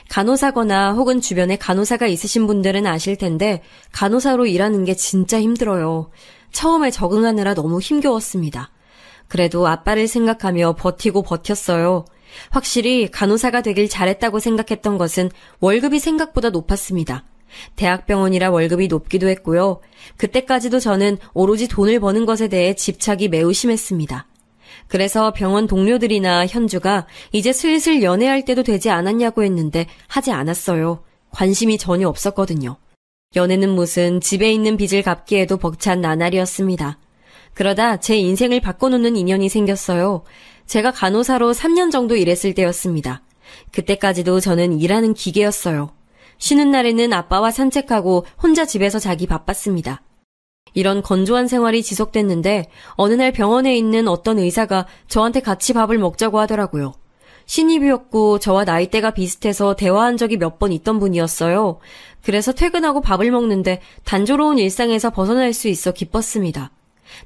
간호사거나 혹은 주변에 간호사가 있으신 분들은 아실 텐데 간호사로 일하는 게 진짜 힘들어요. 처음에 적응하느라 너무 힘겨웠습니다. 그래도 아빠를 생각하며 버티고 버텼어요. 확실히 간호사가 되길 잘했다고 생각했던 것은 월급이 생각보다 높았습니다. 대학병원이라 월급이 높기도 했고요. 그때까지도 저는 오로지 돈을 버는 것에 대해 집착이 매우 심했습니다. 그래서 병원 동료들이나 현주가 이제 슬슬 연애할 때도 되지 않았냐고 했는데 하지 않았어요. 관심이 전혀 없었거든요. 연애는 무슨 집에 있는 빚을 갚기에도 벅찬 나날이었습니다. 그러다 제 인생을 바꿔놓는 인연이 생겼어요. 제가 간호사로 3년 정도 일했을 때였습니다. 그때까지도 저는 일하는 기계였어요. 쉬는 날에는 아빠와 산책하고 혼자 집에서 자기 바빴습니다. 이런 건조한 생활이 지속됐는데 어느 날 병원에 있는 어떤 의사가 저한테 같이 밥을 먹자고 하더라고요. 신입이었고 저와 나이대가 비슷해서 대화한 적이 몇 번 있던 분이었어요. 그래서 퇴근하고 밥을 먹는데 단조로운 일상에서 벗어날 수 있어 기뻤습니다.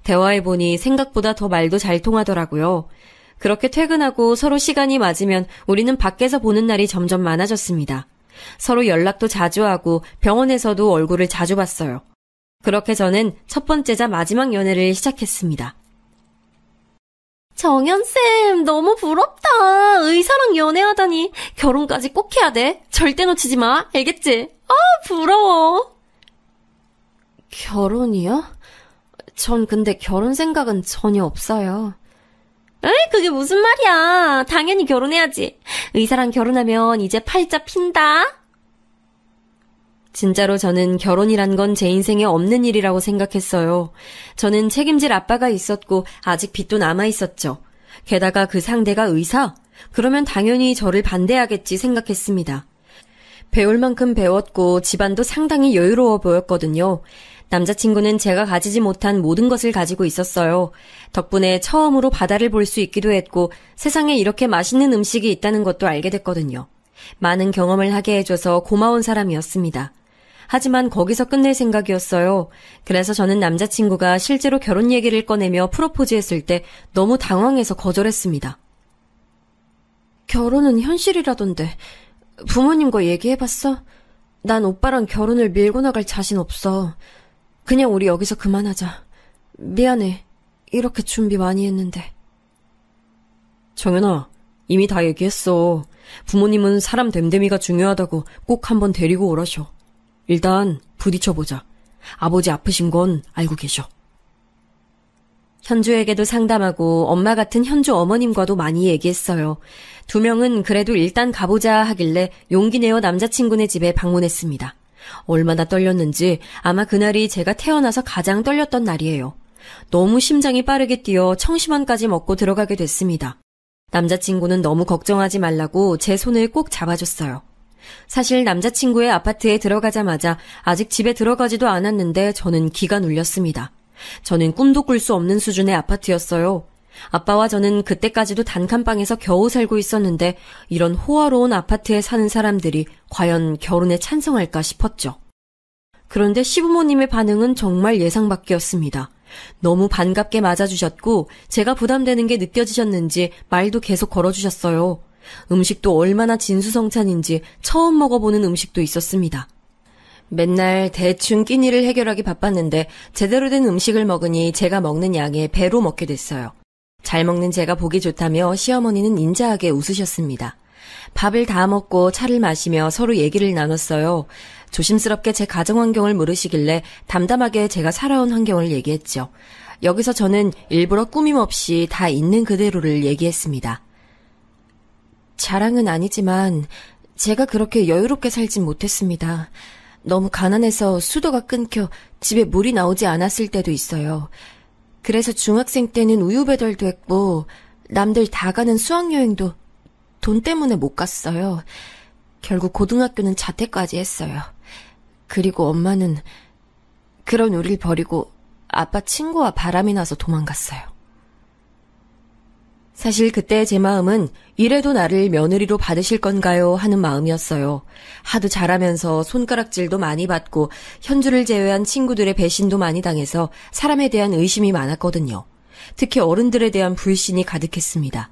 대화해보니 생각보다 더 말도 잘 통하더라고요. 그렇게 퇴근하고 서로 시간이 맞으면 우리는 밖에서 보는 날이 점점 많아졌습니다. 서로 연락도 자주 하고 병원에서도 얼굴을 자주 봤어요. 그렇게 저는 첫 번째자 마지막 연애를 시작했습니다. 정연쌤, 너무 부럽다. 의사랑 연애하다니. 결혼까지 꼭 해야 돼. 절대 놓치지 마. 알겠지? 아, 부러워. 결혼이요? 전 근데 결혼 생각은 전혀 없어요. 에이, 그게 무슨 말이야. 당연히 결혼해야지. 의사랑 결혼하면 이제 팔자 핀다. 진짜로 저는 결혼이란 건 제 인생에 없는 일이라고 생각했어요. 저는 책임질 아빠가 있었고 아직 빚도 남아있었죠. 게다가 그 상대가 의사? 그러면 당연히 저를 반대하겠지 생각했습니다. 배울 만큼 배웠고 집안도 상당히 여유로워 보였거든요. 남자친구는 제가 가지지 못한 모든 것을 가지고 있었어요. 덕분에 처음으로 바다를 볼 수 있기도 했고 세상에 이렇게 맛있는 음식이 있다는 것도 알게 됐거든요. 많은 경험을 하게 해줘서 고마운 사람이었습니다. 하지만 거기서 끝낼 생각이었어요. 그래서 저는 남자친구가 실제로 결혼 얘기를 꺼내며 프로포즈했을 때 너무 당황해서 거절했습니다. 결혼은 현실이라던데 부모님과 얘기해봤어? 난 오빠랑 결혼을 밀고 나갈 자신 없어. 그냥 우리 여기서 그만하자. 미안해. 이렇게 준비 많이 했는데. 정연아, 이미 다 얘기했어. 부모님은 사람 됨됨이가 중요하다고 꼭 한번 데리고 오라셔. 일단 부딪혀보자. 아버지 아프신 건 알고 계셔. 현주에게도 상담하고 엄마 같은 현주 어머님과도 많이 얘기했어요. 두 명은 그래도 일단 가보자 하길래 용기 내어 남자친구네 집에 방문했습니다. 얼마나 떨렸는지 아마 그날이 제가 태어나서 가장 떨렸던 날이에요. 너무 심장이 빠르게 뛰어 청심환까지 먹고 들어가게 됐습니다. 남자친구는 너무 걱정하지 말라고 제 손을 꼭 잡아줬어요. 사실 남자친구의 아파트에 들어가자마자 아직 집에 들어가지도 않았는데 저는 기가 눌렸습니다. 저는 꿈도 꿀 수 없는 수준의 아파트였어요. 아빠와 저는 그때까지도 단칸방에서 겨우 살고 있었는데 이런 호화로운 아파트에 사는 사람들이 과연 결혼에 찬성할까 싶었죠. 그런데 시부모님의 반응은 정말 예상 밖이었습니다. 너무 반갑게 맞아주셨고 제가 부담되는 게 느껴지셨는지 말도 계속 걸어주셨어요. 음식도 얼마나 진수성찬인지 처음 먹어보는 음식도 있었습니다. 맨날 대충 끼니를 해결하기 바빴는데 제대로 된 음식을 먹으니 제가 먹는 양에 배로 먹게 됐어요. 잘 먹는 제가 보기 좋다며 시어머니는 인자하게 웃으셨습니다. 밥을 다 먹고 차를 마시며 서로 얘기를 나눴어요. 조심스럽게 제 가정 환경을 물으시길래 담담하게 제가 살아온 환경을 얘기했죠. 여기서 저는 일부러 꾸밈 없이 다 있는 그대로를 얘기했습니다. 자랑은 아니지만 제가 그렇게 여유롭게 살진 못했습니다. 너무 가난해서 수도가 끊겨 집에 물이 나오지 않았을 때도 있어요. 그래서 중학생 때는 우유 배달도 했고 남들 다 가는 수학여행도 돈 때문에 못 갔어요. 결국 고등학교는 자퇴까지 했어요. 그리고 엄마는 그런 우릴 버리고 아빠 친구와 바람이 나서 도망갔어요. 사실 그때 제 마음은 이래도 나를 며느리로 받으실 건가요? 하는 마음이었어요. 하도 잘하면서 손가락질도 많이 받고 현주를 제외한 친구들의 배신도 많이 당해서 사람에 대한 의심이 많았거든요. 특히 어른들에 대한 불신이 가득했습니다.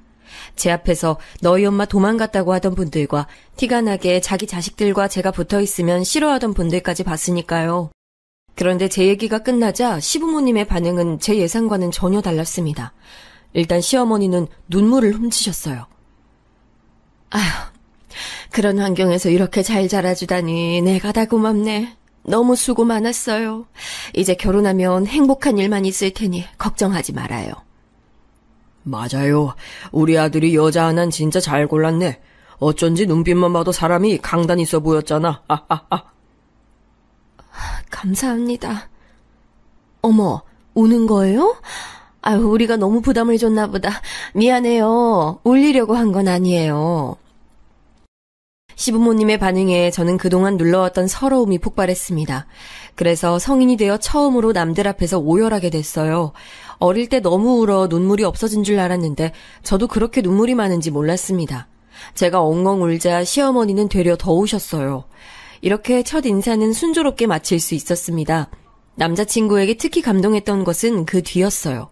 제 앞에서 너희 엄마 도망갔다고 하던 분들과 티가 나게 자기 자식들과 제가 붙어있으면 싫어하던 분들까지 봤으니까요. 그런데 제 얘기가 끝나자 시부모님의 반응은 제 예상과는 전혀 달랐습니다. 일단 시어머니는 눈물을 훔치셨어요. 아휴, 그런 환경에서 이렇게 잘 자라주다니 내가 다 고맙네. 너무 수고 많았어요. 이제 결혼하면 행복한 일만 있을 테니 걱정하지 말아요. 맞아요. 우리 아들이 여자 하나는 진짜 잘 골랐네. 어쩐지 눈빛만 봐도 사람이 강단 있어 보였잖아. 감사합니다. 어머, 우는 거예요? 아유, 우리가 너무 부담을 줬나 보다. 미안해요. 울리려고 한 건 아니에요. 시부모님의 반응에 저는 그동안 눌러왔던 서러움이 폭발했습니다. 그래서 성인이 되어 처음으로 남들 앞에서 오열하게 됐어요. 어릴 때 너무 울어 눈물이 없어진 줄 알았는데 저도 그렇게 눈물이 많은지 몰랐습니다. 제가 엉엉 울자 시어머니는 되려 더 우셨어요. 이렇게 첫 인사는 순조롭게 마칠 수 있었습니다. 남자친구에게 특히 감동했던 것은 그 뒤였어요.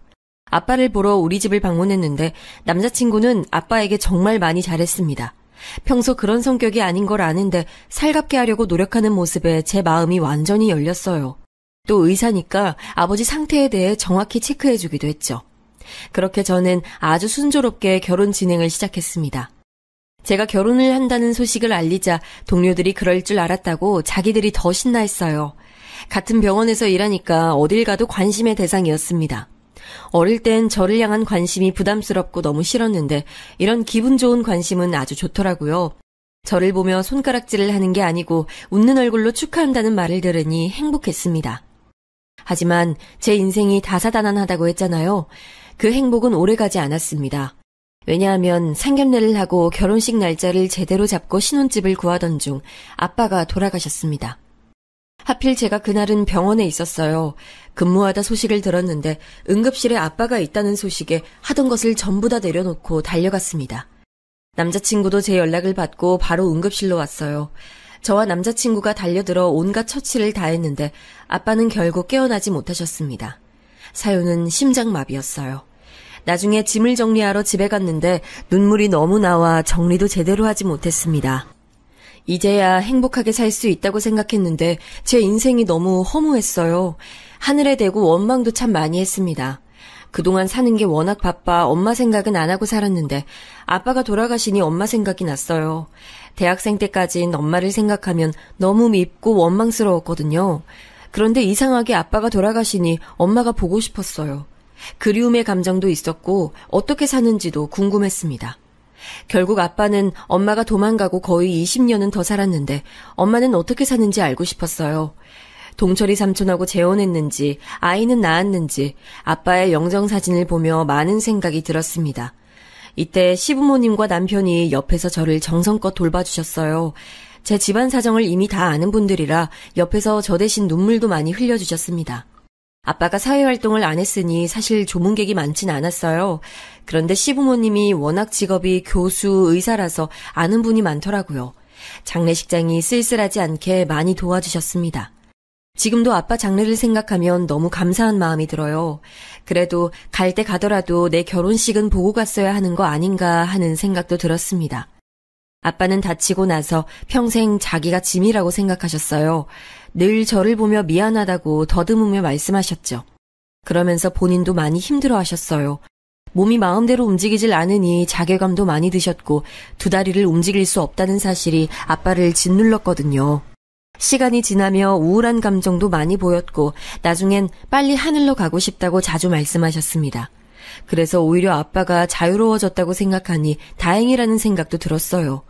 아빠를 보러 우리 집을 방문했는데 남자친구는 아빠에게 정말 많이 잘했습니다. 평소 그런 성격이 아닌 걸 아는데 살갑게 하려고 노력하는 모습에 제 마음이 완전히 열렸어요. 또 의사니까 아버지 상태에 대해 정확히 체크해주기도 했죠. 그렇게 저는 아주 순조롭게 결혼 진행을 시작했습니다. 제가 결혼을 한다는 소식을 알리자 동료들이 그럴 줄 알았다고 자기들이 더 신나했어요. 같은 병원에서 일하니까 어딜 가도 관심의 대상이었습니다. 어릴 땐 저를 향한 관심이 부담스럽고 너무 싫었는데 이런 기분 좋은 관심은 아주 좋더라고요. 저를 보며 손가락질을 하는 게 아니고 웃는 얼굴로 축하한다는 말을 들으니 행복했습니다. 하지만 제 인생이 다사다난하다고 했잖아요. 그 행복은 오래가지 않았습니다. 왜냐하면 상견례를 하고 결혼식 날짜를 제대로 잡고 신혼집을 구하던 중 아빠가 돌아가셨습니다. 하필 제가 그날은 병원에 있었어요. 근무하다 소식을 들었는데 응급실에 아빠가 있다는 소식에 하던 것을 전부 다 내려놓고 달려갔습니다. 남자친구도 제 연락을 받고 바로 응급실로 왔어요. 저와 남자친구가 달려들어 온갖 처치를 다했는데 아빠는 결국 깨어나지 못하셨습니다. 사유는 심장마비였어요. 나중에 짐을 정리하러 집에 갔는데 눈물이 너무 나와 정리도 제대로 하지 못했습니다. 이제야 행복하게 살 수 있다고 생각했는데 제 인생이 너무 허무했어요. 하늘에 대고 원망도 참 많이 했습니다. 그동안 사는 게 워낙 바빠 엄마 생각은 안 하고 살았는데 아빠가 돌아가시니 엄마 생각이 났어요. 대학생 때까진 엄마를 생각하면 너무 밉고 원망스러웠거든요. 그런데 이상하게 아빠가 돌아가시니 엄마가 보고 싶었어요. 그리움의 감정도 있었고 어떻게 사는지도 궁금했습니다. 결국 아빠는 엄마가 도망가고 거의 20년은 더 살았는데 엄마는 어떻게 사는지 알고 싶었어요. 동철이 삼촌하고 재혼했는지 아이는 낳았는지 아빠의 영정사진을 보며 많은 생각이 들었습니다. 이때 시부모님과 남편이 옆에서 저를 정성껏 돌봐주셨어요. 제 집안 사정을 이미 다 아는 분들이라 옆에서 저 대신 눈물도 많이 흘려주셨습니다. 아빠가 사회활동을 안 했으니 사실 조문객이 많진 않았어요. 그런데 시부모님이 워낙 직업이 교수, 의사라서 아는 분이 많더라고요. 장례식장이 쓸쓸하지 않게 많이 도와주셨습니다. 지금도 아빠 장례를 생각하면 너무 감사한 마음이 들어요. 그래도 갈 때 가더라도 내 결혼식은 보고 갔어야 하는 거 아닌가 하는 생각도 들었습니다. 아빠는 다치고 나서 평생 자기가 짐이라고 생각하셨어요. 늘 저를 보며 미안하다고 더듬으며 말씀하셨죠. 그러면서 본인도 많이 힘들어하셨어요. 몸이 마음대로 움직이질 않으니 자괴감도 많이 드셨고 2다리를 움직일 수 없다는 사실이 아빠를 짓눌렀거든요. 시간이 지나며 우울한 감정도 많이 보였고 나중엔 빨리 하늘로 가고 싶다고 자주 말씀하셨습니다. 그래서 오히려 아빠가 자유로워졌다고 생각하니 다행이라는 생각도 들었어요.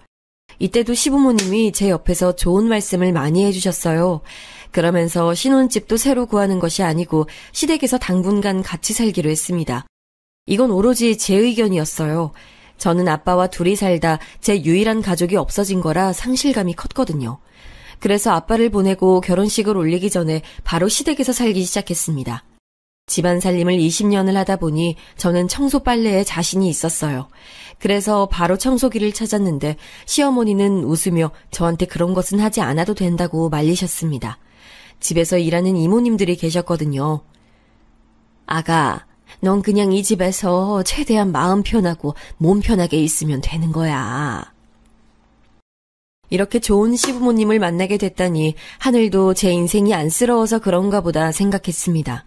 이때도 시부모님이 제 옆에서 좋은 말씀을 많이 해주셨어요. 그러면서 신혼집도 새로 구하는 것이 아니고 시댁에서 당분간 같이 살기로 했습니다. 이건 오로지 제 의견이었어요. 저는 아빠와 둘이 살다 제 유일한 가족이 없어진 거라 상실감이 컸거든요. 그래서 아빠를 보내고 결혼식을 올리기 전에 바로 시댁에서 살기 시작했습니다. 집안 살림을 20년을 하다 보니 저는 청소 빨래에 자신이 있었어요. 그래서 바로 청소기를 찾았는데 시어머니는 웃으며 저한테 그런 것은 하지 않아도 된다고 말리셨습니다. 집에서 일하는 이모님들이 계셨거든요. 아가, 넌 그냥 이 집에서 최대한 마음 편하고 몸 편하게 있으면 되는 거야. 이렇게 좋은 시부모님을 만나게 됐다니 하늘도 제 인생이 안쓰러워서 그런가 보다 생각했습니다.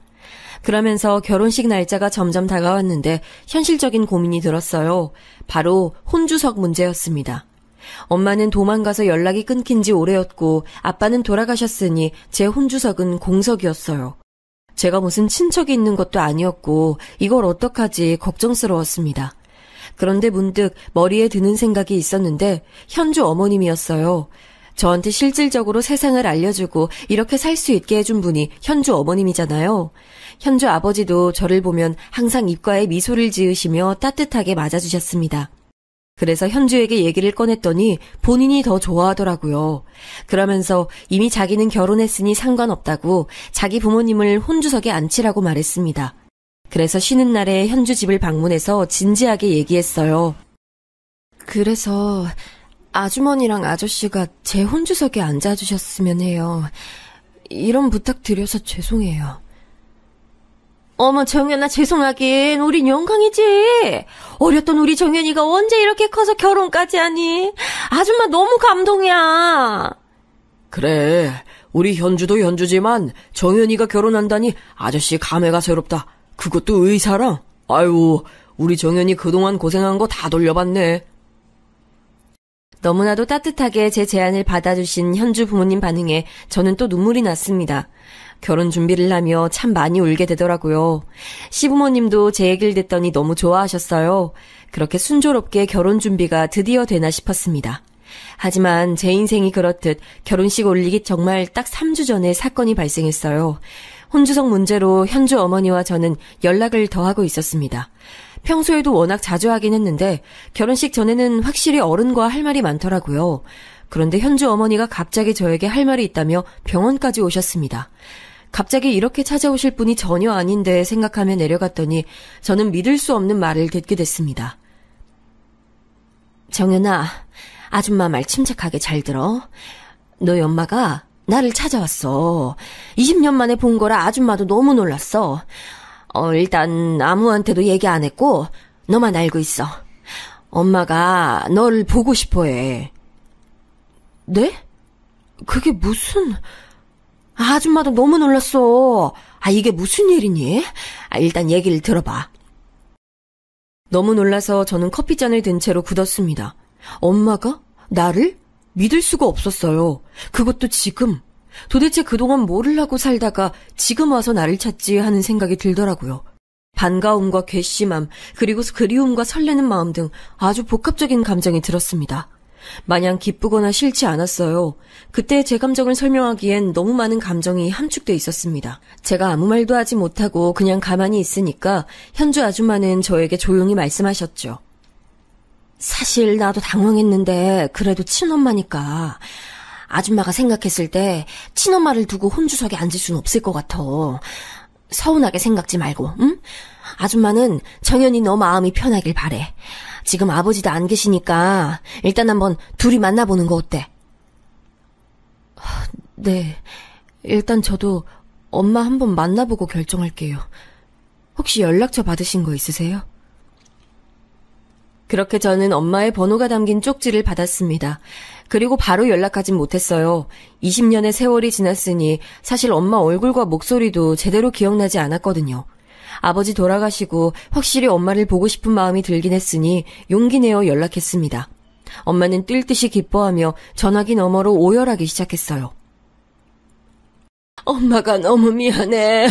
그러면서 결혼식 날짜가 점점 다가왔는데 현실적인 고민이 들었어요. 바로 혼주석 문제였습니다. 엄마는 도망가서 연락이 끊긴 지 오래였고 아빠는 돌아가셨으니 제 혼주석은 공석이었어요. 제가 무슨 친척이 있는 것도 아니었고 이걸 어떡하지 걱정스러웠습니다. 그런데 문득 머리에 드는 생각이 있었는데 현주 어머님이었어요. 저한테 실질적으로 세상을 알려주고 이렇게 살 수 있게 해준 분이 현주 어머님이잖아요. 현주 아버지도 저를 보면 항상 입가에 미소를 지으시며 따뜻하게 맞아주셨습니다. 그래서 현주에게 얘기를 꺼냈더니 본인이 더 좋아하더라고요. 그러면서 이미 자기는 결혼했으니 상관없다고 자기 부모님을 혼주석에 앉히라고 말했습니다. 그래서 쉬는 날에 현주 집을 방문해서 진지하게 얘기했어요. 그래서 아주머니랑 아저씨가 제 혼주석에 앉아주셨으면 해요. 이런 부탁 드려서 죄송해요. 어머, 정연아, 죄송하긴. 우린 영광이지. 어렸던 우리 정연이가 언제 이렇게 커서 결혼까지 하니? 아줌마 너무 감동이야. 그래, 우리 현주도 현주지만 정연이가 결혼한다니 아저씨 감회가 새롭다. 그것도 의사랑? 아유, 우리 정연이 그동안 고생한 거 다 돌려받네. 너무나도 따뜻하게 제 제안을 받아주신 현주 부모님 반응에 저는 또 눈물이 났습니다. 결혼 준비를 하며 참 많이 울게 되더라고요. 시부모님도 제 얘기를 듣더니 너무 좋아하셨어요. 그렇게 순조롭게 결혼 준비가 드디어 되나 싶었습니다. 하지만 제 인생이 그렇듯 결혼식 올리기 정말 딱 3주 전에 사건이 발생했어요. 혼주석 문제로 현주 어머니와 저는 연락을 더 하고 있었습니다. 평소에도 워낙 자주 하긴 했는데 결혼식 전에는 확실히 어른과 할 말이 많더라고요. 그런데 현주 어머니가 갑자기 저에게 할 말이 있다며 병원까지 오셨습니다. 갑자기 이렇게 찾아오실 분이 전혀 아닌데 생각하며 내려갔더니 저는 믿을 수 없는 말을 듣게 됐습니다. 정연아, 아줌마 말 침착하게 잘 들어. 너희 엄마가 나를 찾아왔어. 20년 만에 본 거라 아줌마도 너무 놀랐어. 일단 아무한테도 얘기 안 했고 너만 알고 있어. 엄마가 너를 보고 싶어 해. 네? 그게 무슨... 아줌마도 너무 놀랐어. 이게 무슨 일이니? 일단 얘기를 들어봐. 너무 놀라서 저는 커피잔을 든 채로 굳었습니다. 엄마가? 나를? 믿을 수가 없었어요. 그것도 지금. 도대체 그동안 뭐를 하고 살다가 지금 와서 나를 찾지 하는 생각이 들더라고요. 반가움과 괘씸함, 그리고 그리움과 설레는 마음 등 아주 복합적인 감정이 들었습니다. 마냥 기쁘거나 싫지 않았어요. 그때 제 감정을 설명하기엔 너무 많은 감정이 함축돼 있었습니다. 제가 아무 말도 하지 못하고 그냥 가만히 있으니까 현주 아줌마는 저에게 조용히 말씀하셨죠. 사실 나도 당황했는데 그래도 친엄마니까 아줌마가 생각했을 때 친엄마를 두고 혼주석에 앉을 수는 없을 것 같아. 서운하게 생각지 말고, 응? 아줌마는 정연이 너 마음이 편하길 바래. 지금 아버지도 안 계시니까 일단 한번 둘이 만나보는 거 어때? 네, 일단 저도 엄마 한번 만나보고 결정할게요. 혹시 연락처 받으신 거 있으세요? 그렇게 저는 엄마의 번호가 담긴 쪽지를 받았습니다. 그리고 바로 연락하진 못했어요. 20년의 세월이 지났으니 사실 엄마 얼굴과 목소리도 제대로 기억나지 않았거든요. 아버지 돌아가시고 확실히 엄마를 보고 싶은 마음이 들긴 했으니 용기 내어 연락했습니다. 엄마는 뛸 듯이 기뻐하며 전화기 너머로 오열하기 시작했어요. 엄마가 너무 미안해.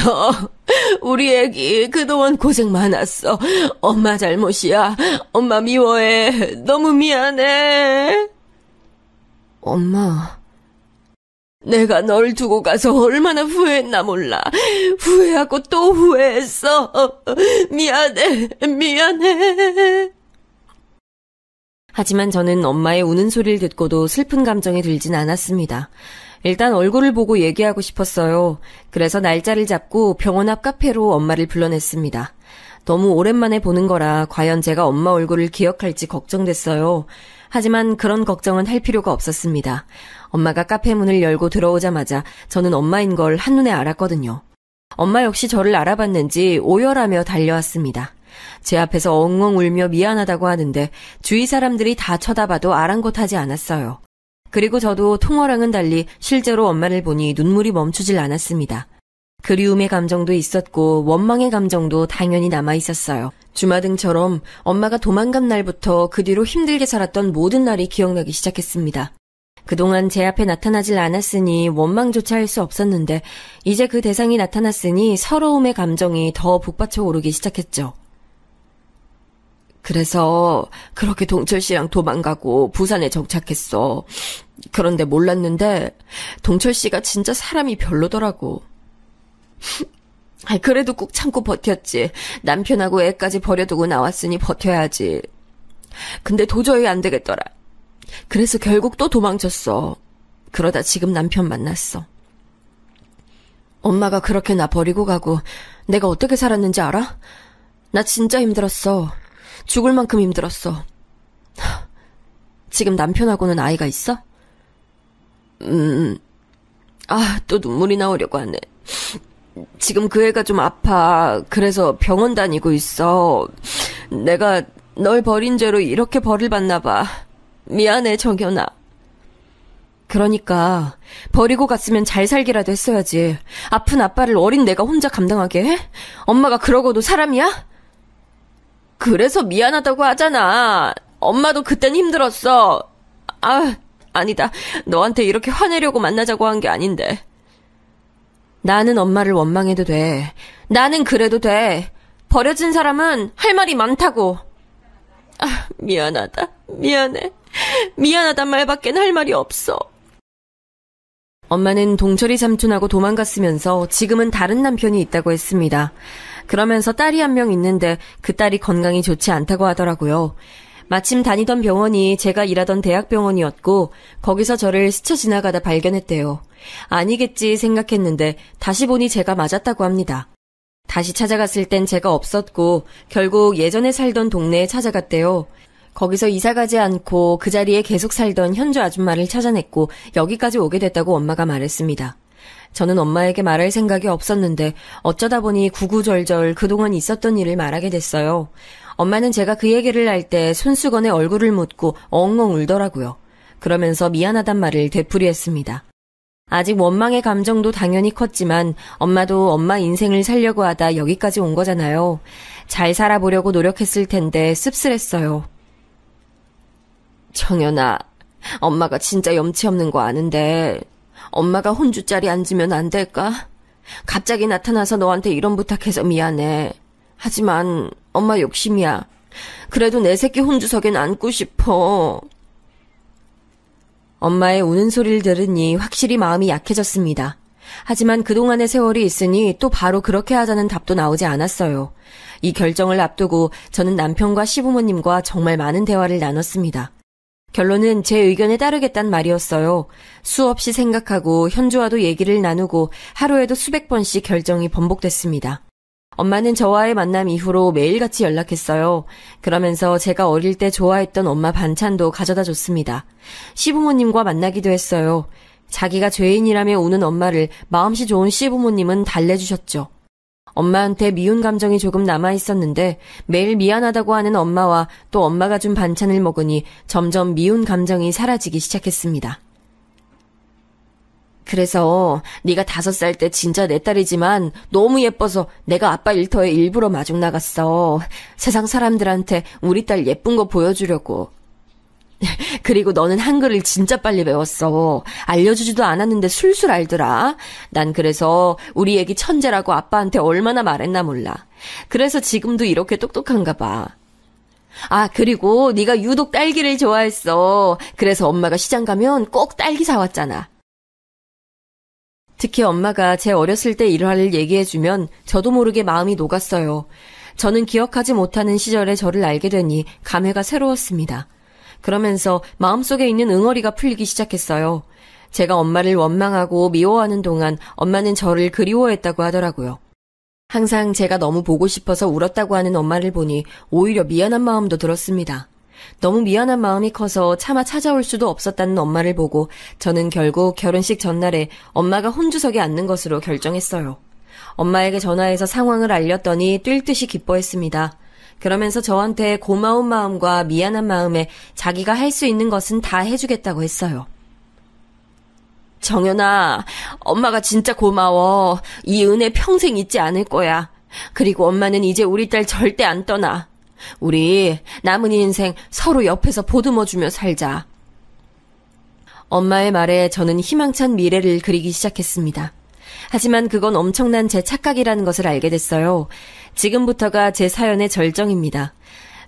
우리 애기 그동안 고생 많았어. 엄마 잘못이야. 엄마 미워해. 너무 미안해. 엄마, 내가 널 두고 가서 얼마나 후회했나 몰라. 후회하고 또 후회했어. 미안해. 미안해. 하지만 저는 엄마의 우는 소리를 듣고도 슬픈 감정이 들진 않았습니다. 일단 얼굴을 보고 얘기하고 싶었어요. 그래서 날짜를 잡고 병원 앞 카페로 엄마를 불러냈습니다. 너무 오랜만에 보는 거라 과연 제가 엄마 얼굴을 기억할지 걱정됐어요. 하지만 그런 걱정은 할 필요가 없었습니다. 엄마가 카페 문을 열고 들어오자마자 저는 엄마인 걸 한눈에 알았거든요. 엄마 역시 저를 알아봤는지 오열하며 달려왔습니다. 제 앞에서 엉엉 울며 미안하다고 하는데 주위 사람들이 다 쳐다봐도 아랑곳하지 않았어요. 그리고 저도 통화랑은 달리 실제로 엄마를 보니 눈물이 멈추질 않았습니다. 그리움의 감정도 있었고 원망의 감정도 당연히 남아있었어요. 주마등처럼 엄마가 도망간 날부터 그 뒤로 힘들게 살았던 모든 날이 기억나기 시작했습니다. 그동안 제 앞에 나타나질 않았으니 원망조차 할 수 없었는데 이제 그 대상이 나타났으니 서러움의 감정이 더 북받쳐 오르기 시작했죠. 그래서 그렇게 동철 씨랑 도망가고 부산에 정착했어. 그런데 몰랐는데 동철 씨가 진짜 사람이 별로더라고. 그래도 꾹 참고 버텼지. 남편하고 애까지 버려두고 나왔으니 버텨야지. 근데 도저히 안 되겠더라. 그래서 결국 또 도망쳤어. 그러다 지금 남편 만났어. 엄마가 그렇게 나 버리고 가고 내가 어떻게 살았는지 알아? 나 진짜 힘들었어. 죽을 만큼 힘들었어. 지금 남편하고는 아이가 있어? 또 눈물이 나오려고 하네. 지금 그 애가 좀 아파. 그래서 병원 다니고 있어. 내가 널 버린 죄로 이렇게 벌을 받나 봐. 미안해, 정연아. 그러니까 버리고 갔으면 잘 살기라도 했어야지. 아픈 아빠를 어린 내가 혼자 감당하게 해? 엄마가 그러고도 사람이야? 그래서 미안하다고 하잖아. 엄마도 그땐 힘들었어. 아니다. 너한테 이렇게 화내려고 만나자고 한 게 아닌데. 나는 엄마를 원망해도 돼. 나는 그래도 돼. 버려진 사람은 할 말이 많다고. 미안하다. 미안해. 미안하단 말밖엔 할 말이 없어. 엄마는 동철이 삼촌하고 도망갔으면서 지금은 다른 남편이 있다고 했습니다. 그러면서 딸이 한 명 있는데 그 딸이 건강이 좋지 않다고 하더라고요. 마침 다니던 병원이 제가 일하던 대학병원이었고 거기서 저를 스쳐 지나가다 발견했대요. 아니겠지 생각했는데 다시 보니 제가 맞았다고 합니다. 다시 찾아갔을 땐 제가 없었고 결국 예전에 살던 동네에 찾아갔대요. 거기서 이사가지 않고 그 자리에 계속 살던 현주 아줌마를 찾아냈고 여기까지 오게 됐다고 엄마가 말했습니다. 저는 엄마에게 말할 생각이 없었는데 어쩌다 보니 구구절절 그동안 있었던 일을 말하게 됐어요. 엄마는 제가 그 얘기를 할 때 손수건에 얼굴을 묻고 엉엉 울더라고요. 그러면서 미안하단 말을 되풀이했습니다. 아직 원망의 감정도 당연히 컸지만 엄마도 엄마 인생을 살려고 하다 여기까지 온 거잖아요. 잘 살아보려고 노력했을 텐데 씁쓸했어요. 정연아, 엄마가 진짜 염치 없는 거 아는데 엄마가 혼주자리 앉으면 안 될까? 갑자기 나타나서 너한테 이런 부탁해서 미안해. 하지만 엄마 욕심이야. 그래도 내 새끼 혼주석엔 앉고 싶어. 엄마의 우는 소리를 들으니 확실히 마음이 약해졌습니다. 하지만 그동안의 세월이 있으니 또 바로 그렇게 하자는 답도 나오지 않았어요. 이 결정을 앞두고 저는 남편과 시부모님과 정말 많은 대화를 나눴습니다. 결론은 제 의견에 따르겠다는 말이었어요. 수없이 생각하고 현주와도 얘기를 나누고 하루에도 수백 번씩 결정이 번복됐습니다. 엄마는 저와의 만남 이후로 매일같이 연락했어요. 그러면서 제가 어릴 때 좋아했던 엄마 반찬도 가져다 줬습니다. 시부모님과 만나기도 했어요. 자기가 죄인이라며 우는 엄마를 마음씨 좋은 시부모님은 달래주셨죠. 엄마한테 미운 감정이 조금 남아있었는데 매일 미안하다고 하는 엄마와 또 엄마가 준 반찬을 먹으니 점점 미운 감정이 사라지기 시작했습니다. 그래서 네가 5살 때 진짜 내 딸이지만 너무 예뻐서 내가 아빠 일터에 일부러 마중 나갔어. 세상 사람들한테 우리 딸 예쁜 거 보여주려고. 그리고 너는 한글을 진짜 빨리 배웠어. 알려주지도 않았는데 술술 알더라. 난 그래서 우리 애기 천재라고 아빠한테 얼마나 말했나 몰라. 그래서 지금도 이렇게 똑똑한가 봐. 아, 그리고 네가 유독 딸기를 좋아했어. 그래서 엄마가 시장 가면 꼭 딸기 사왔잖아. 특히 엄마가 제 어렸을 때 일화를 얘기해주면 저도 모르게 마음이 녹았어요. 저는 기억하지 못하는 시절에 저를 알게 되니 감회가 새로웠습니다. 그러면서 마음속에 있는 응어리가 풀리기 시작했어요. 제가 엄마를 원망하고 미워하는 동안 엄마는 저를 그리워했다고 하더라고요. 항상 제가 너무 보고 싶어서 울었다고 하는 엄마를 보니 오히려 미안한 마음도 들었습니다. 너무 미안한 마음이 커서 차마 찾아올 수도 없었다는 엄마를 보고 저는 결국 결혼식 전날에 엄마가 혼주석에 앉는 것으로 결정했어요. 엄마에게 전화해서 상황을 알렸더니 뛸 듯이 기뻐했습니다. 그러면서 저한테 고마운 마음과 미안한 마음에 자기가 할 수 있는 것은 다 해주겠다고 했어요. 정연아, 엄마가 진짜 고마워. 이 은혜 평생 잊지 않을 거야. 그리고 엄마는 이제 우리 딸 절대 안 떠나. 우리 남은 인생 서로 옆에서 보듬어주며 살자. 엄마의 말에 저는 희망찬 미래를 그리기 시작했습니다. 하지만 그건 엄청난 제 착각이라는 것을 알게 됐어요. 지금부터가 제 사연의 절정입니다.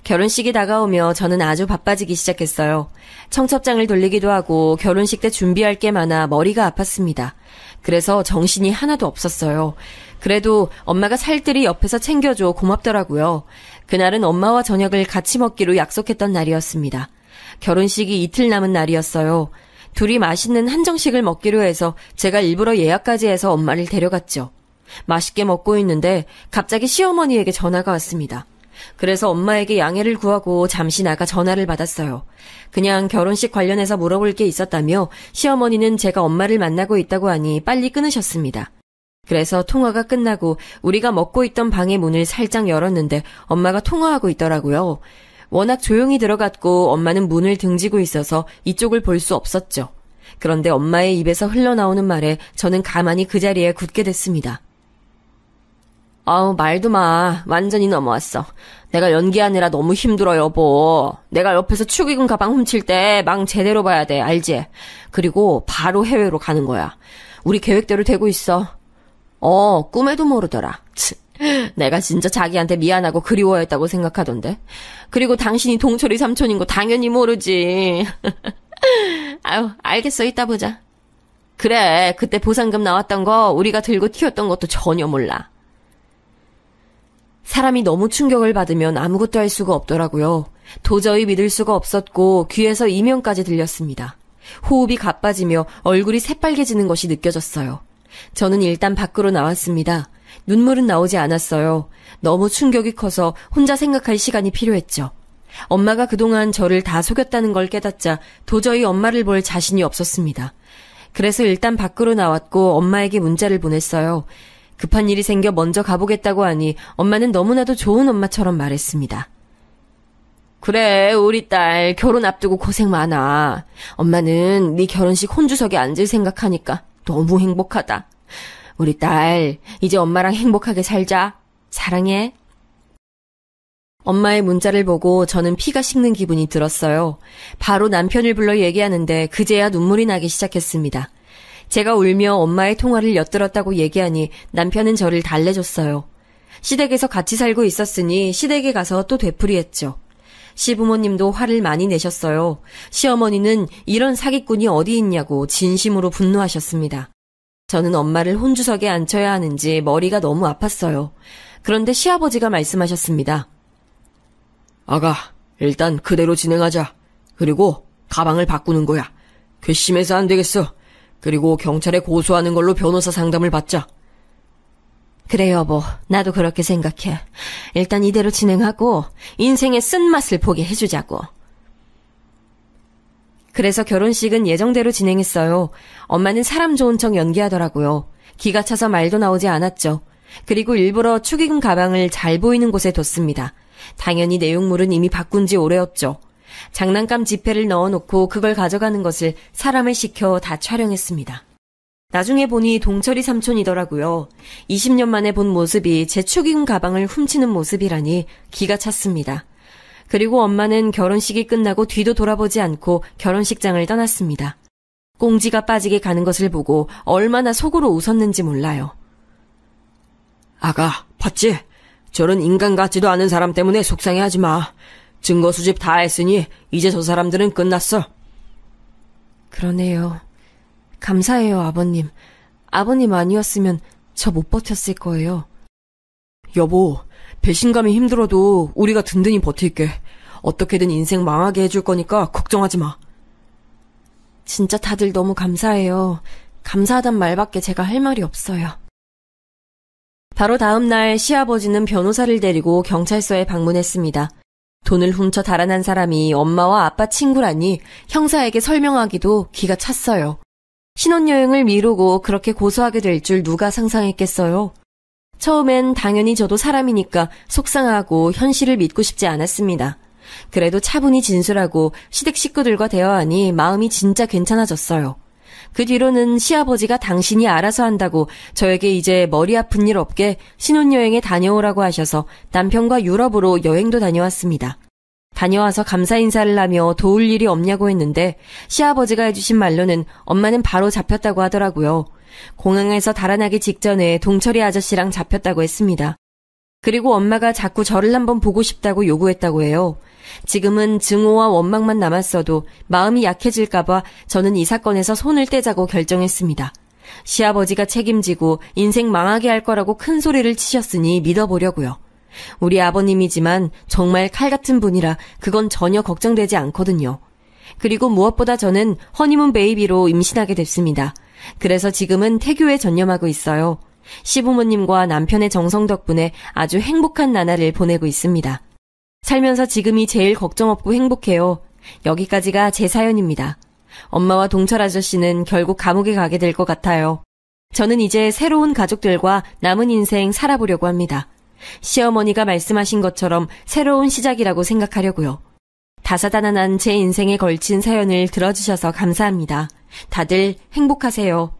결혼식이 다가오며 저는 아주 바빠지기 시작했어요. 청첩장을 돌리기도 하고 결혼식 때 준비할 게 많아 머리가 아팠습니다. 그래서 정신이 하나도 없었어요. 그래도 엄마가 살뜰히 옆에서 챙겨줘 고맙더라고요. 그날은 엄마와 저녁을 같이 먹기로 약속했던 날이었습니다. 결혼식이 이틀 남은 날이었어요. 둘이 맛있는 한정식을 먹기로 해서 제가 일부러 예약까지 해서 엄마를 데려갔죠. 맛있게 먹고 있는데 갑자기 시어머니에게 전화가 왔습니다. 그래서 엄마에게 양해를 구하고 잠시 나가 전화를 받았어요. 그냥 결혼식 관련해서 물어볼 게 있었다며 시어머니는 제가 엄마를 만나고 있다고 하니 빨리 끊으셨습니다. 그래서 통화가 끝나고 우리가 먹고 있던 방의 문을 살짝 열었는데 엄마가 통화하고 있더라고요. 워낙 조용히 들어갔고 엄마는 문을 등지고 있어서 이쪽을 볼 수 없었죠. 그런데 엄마의 입에서 흘러나오는 말에 저는 가만히 그 자리에 굳게 됐습니다. 아우, 말도 마. 완전히 넘어왔어. 내가 연기하느라 너무 힘들어, 여보. 내가 옆에서 축의금 가방 훔칠 때 망 제대로 봐야 돼, 알지? 그리고 바로 해외로 가는 거야. 우리 계획대로 되고 있어. 꿈에도 모르더라. 내가 진짜 자기한테 미안하고 그리워했다고 생각하던데. 그리고 당신이 동철이 삼촌인 거 당연히 모르지. 아유, 알겠어. 이따 보자. 그래, 그때 보상금 나왔던 거 우리가 들고 튀었던 것도 전혀 몰라. 사람이 너무 충격을 받으면 아무것도 할 수가 없더라고요. 도저히 믿을 수가 없었고 귀에서 이명까지 들렸습니다. 호흡이 가빠지며 얼굴이 새빨개지는 것이 느껴졌어요. 저는 일단 밖으로 나왔습니다. 눈물은 나오지 않았어요. 너무 충격이 커서 혼자 생각할 시간이 필요했죠. 엄마가 그동안 저를 다 속였다는 걸 깨닫자 도저히 엄마를 볼 자신이 없었습니다. 그래서 일단 밖으로 나왔고 엄마에게 문자를 보냈어요. 급한 일이 생겨 먼저 가보겠다고 하니 엄마는 너무나도 좋은 엄마처럼 말했습니다. 그래, 우리 딸 결혼 앞두고 고생 많아. 엄마는 네 결혼식 혼주석에 앉을 생각하니까 너무 행복하다. 우리 딸 이제 엄마랑 행복하게 살자. 사랑해. 엄마의 문자를 보고 저는 피가 식는 기분이 들었어요. 바로 남편을 불러 얘기하는데 그제야 눈물이 나기 시작했습니다. 제가 울며 엄마의 통화를 엿들었다고 얘기하니 남편은 저를 달래줬어요. 시댁에서 같이 살고 있었으니 시댁에 가서 또 되풀이했죠. 시부모님도 화를 많이 내셨어요. 시어머니는 이런 사기꾼이 어디 있냐고 진심으로 분노하셨습니다. 저는 엄마를 혼주석에 앉혀야 하는지 머리가 너무 아팠어요. 그런데 시아버지가 말씀하셨습니다. 아가, 일단 그대로 진행하자. 그리고 가방을 바꾸는 거야. 괘씸해서 안 되겠어. 그리고 경찰에 고소하는 걸로 변호사 상담을 받자. 그래 여보, 나도 그렇게 생각해. 일단 이대로 진행하고 인생의 쓴맛을 보게 해주자고. 그래서 결혼식은 예정대로 진행했어요. 엄마는 사람 좋은 척 연기하더라고요. 기가 차서 말도 나오지 않았죠. 그리고 일부러 축의금 가방을 잘 보이는 곳에 뒀습니다. 당연히 내용물은 이미 바꾼 지 오래였죠. 장난감 지폐를 넣어놓고 그걸 가져가는 것을 사람을 시켜 다 촬영했습니다. 나중에 보니 동철이 삼촌이더라고요. 20년 만에 본 모습이 제 축의금 가방을 훔치는 모습이라니 기가 찼습니다. 그리고 엄마는 결혼식이 끝나고 뒤도 돌아보지 않고 결혼식장을 떠났습니다. 꽁지가 빠지게 가는 것을 보고 얼마나 속으로 웃었는지 몰라요. 아가, 봤지? 저런 인간 같지도 않은 사람 때문에 속상해하지 마. 증거 수집 다 했으니 이제 저 사람들은 끝났어. 그러네요. 감사해요, 아버님. 아버님 아니었으면 저 못 버텼을 거예요. 여보, 배신감이 힘들어도 우리가 든든히 버틸게. 어떻게든 인생 망하게 해줄 거니까 걱정하지 마. 진짜 다들 너무 감사해요. 감사하단 말밖에 제가 할 말이 없어요. 바로 다음 날 시아버지는 변호사를 데리고 경찰서에 방문했습니다. 돈을 훔쳐 달아난 사람이 엄마와 아빠 친구라니 형사에게 설명하기도 기가 찼어요. 신혼여행을 미루고 그렇게 고소하게 될 줄 누가 상상했겠어요. 처음엔 당연히 저도 사람이니까 속상하고 현실을 믿고 싶지 않았습니다. 그래도 차분히 진술하고 시댁 식구들과 대화하니 마음이 진짜 괜찮아졌어요. 그 뒤로는 시아버지가 당신이 알아서 한다고 저에게 이제 머리 아픈 일 없게 신혼여행에 다녀오라고 하셔서 남편과 유럽으로 여행도 다녀왔습니다. 다녀와서 감사 인사를 하며 도울 일이 없냐고 했는데 시아버지가 해주신 말로는 엄마는 바로 잡혔다고 하더라고요. 공항에서 달아나기 직전에 동철이 아저씨랑 잡혔다고 했습니다. 그리고 엄마가 자꾸 저를 한번 보고 싶다고 요구했다고 해요. 지금은 증오와 원망만 남았어도 마음이 약해질까봐 저는 이 사건에서 손을 떼자고 결정했습니다. 시아버지가 책임지고 인생 망하게 할 거라고 큰 소리를 치셨으니 믿어보려고요. 우리 아버님이지만 정말 칼 같은 분이라 그건 전혀 걱정되지 않거든요. 그리고 무엇보다 저는 허니문 베이비로 임신하게 됐습니다. 그래서 지금은 태교에 전념하고 있어요. 시부모님과 남편의 정성 덕분에 아주 행복한 나날을 보내고 있습니다. 살면서 지금이 제일 걱정 없고 행복해요. 여기까지가 제 사연입니다. 엄마와 동철 아저씨는 결국 감옥에 가게 될 것 같아요. 저는 이제 새로운 가족들과 남은 인생 살아보려고 합니다. 시어머니가 말씀하신 것처럼 새로운 시작이라고 생각하려고요. 다사다난한 제 인생에 걸친 사연을 들어주셔서 감사합니다. 다들 행복하세요.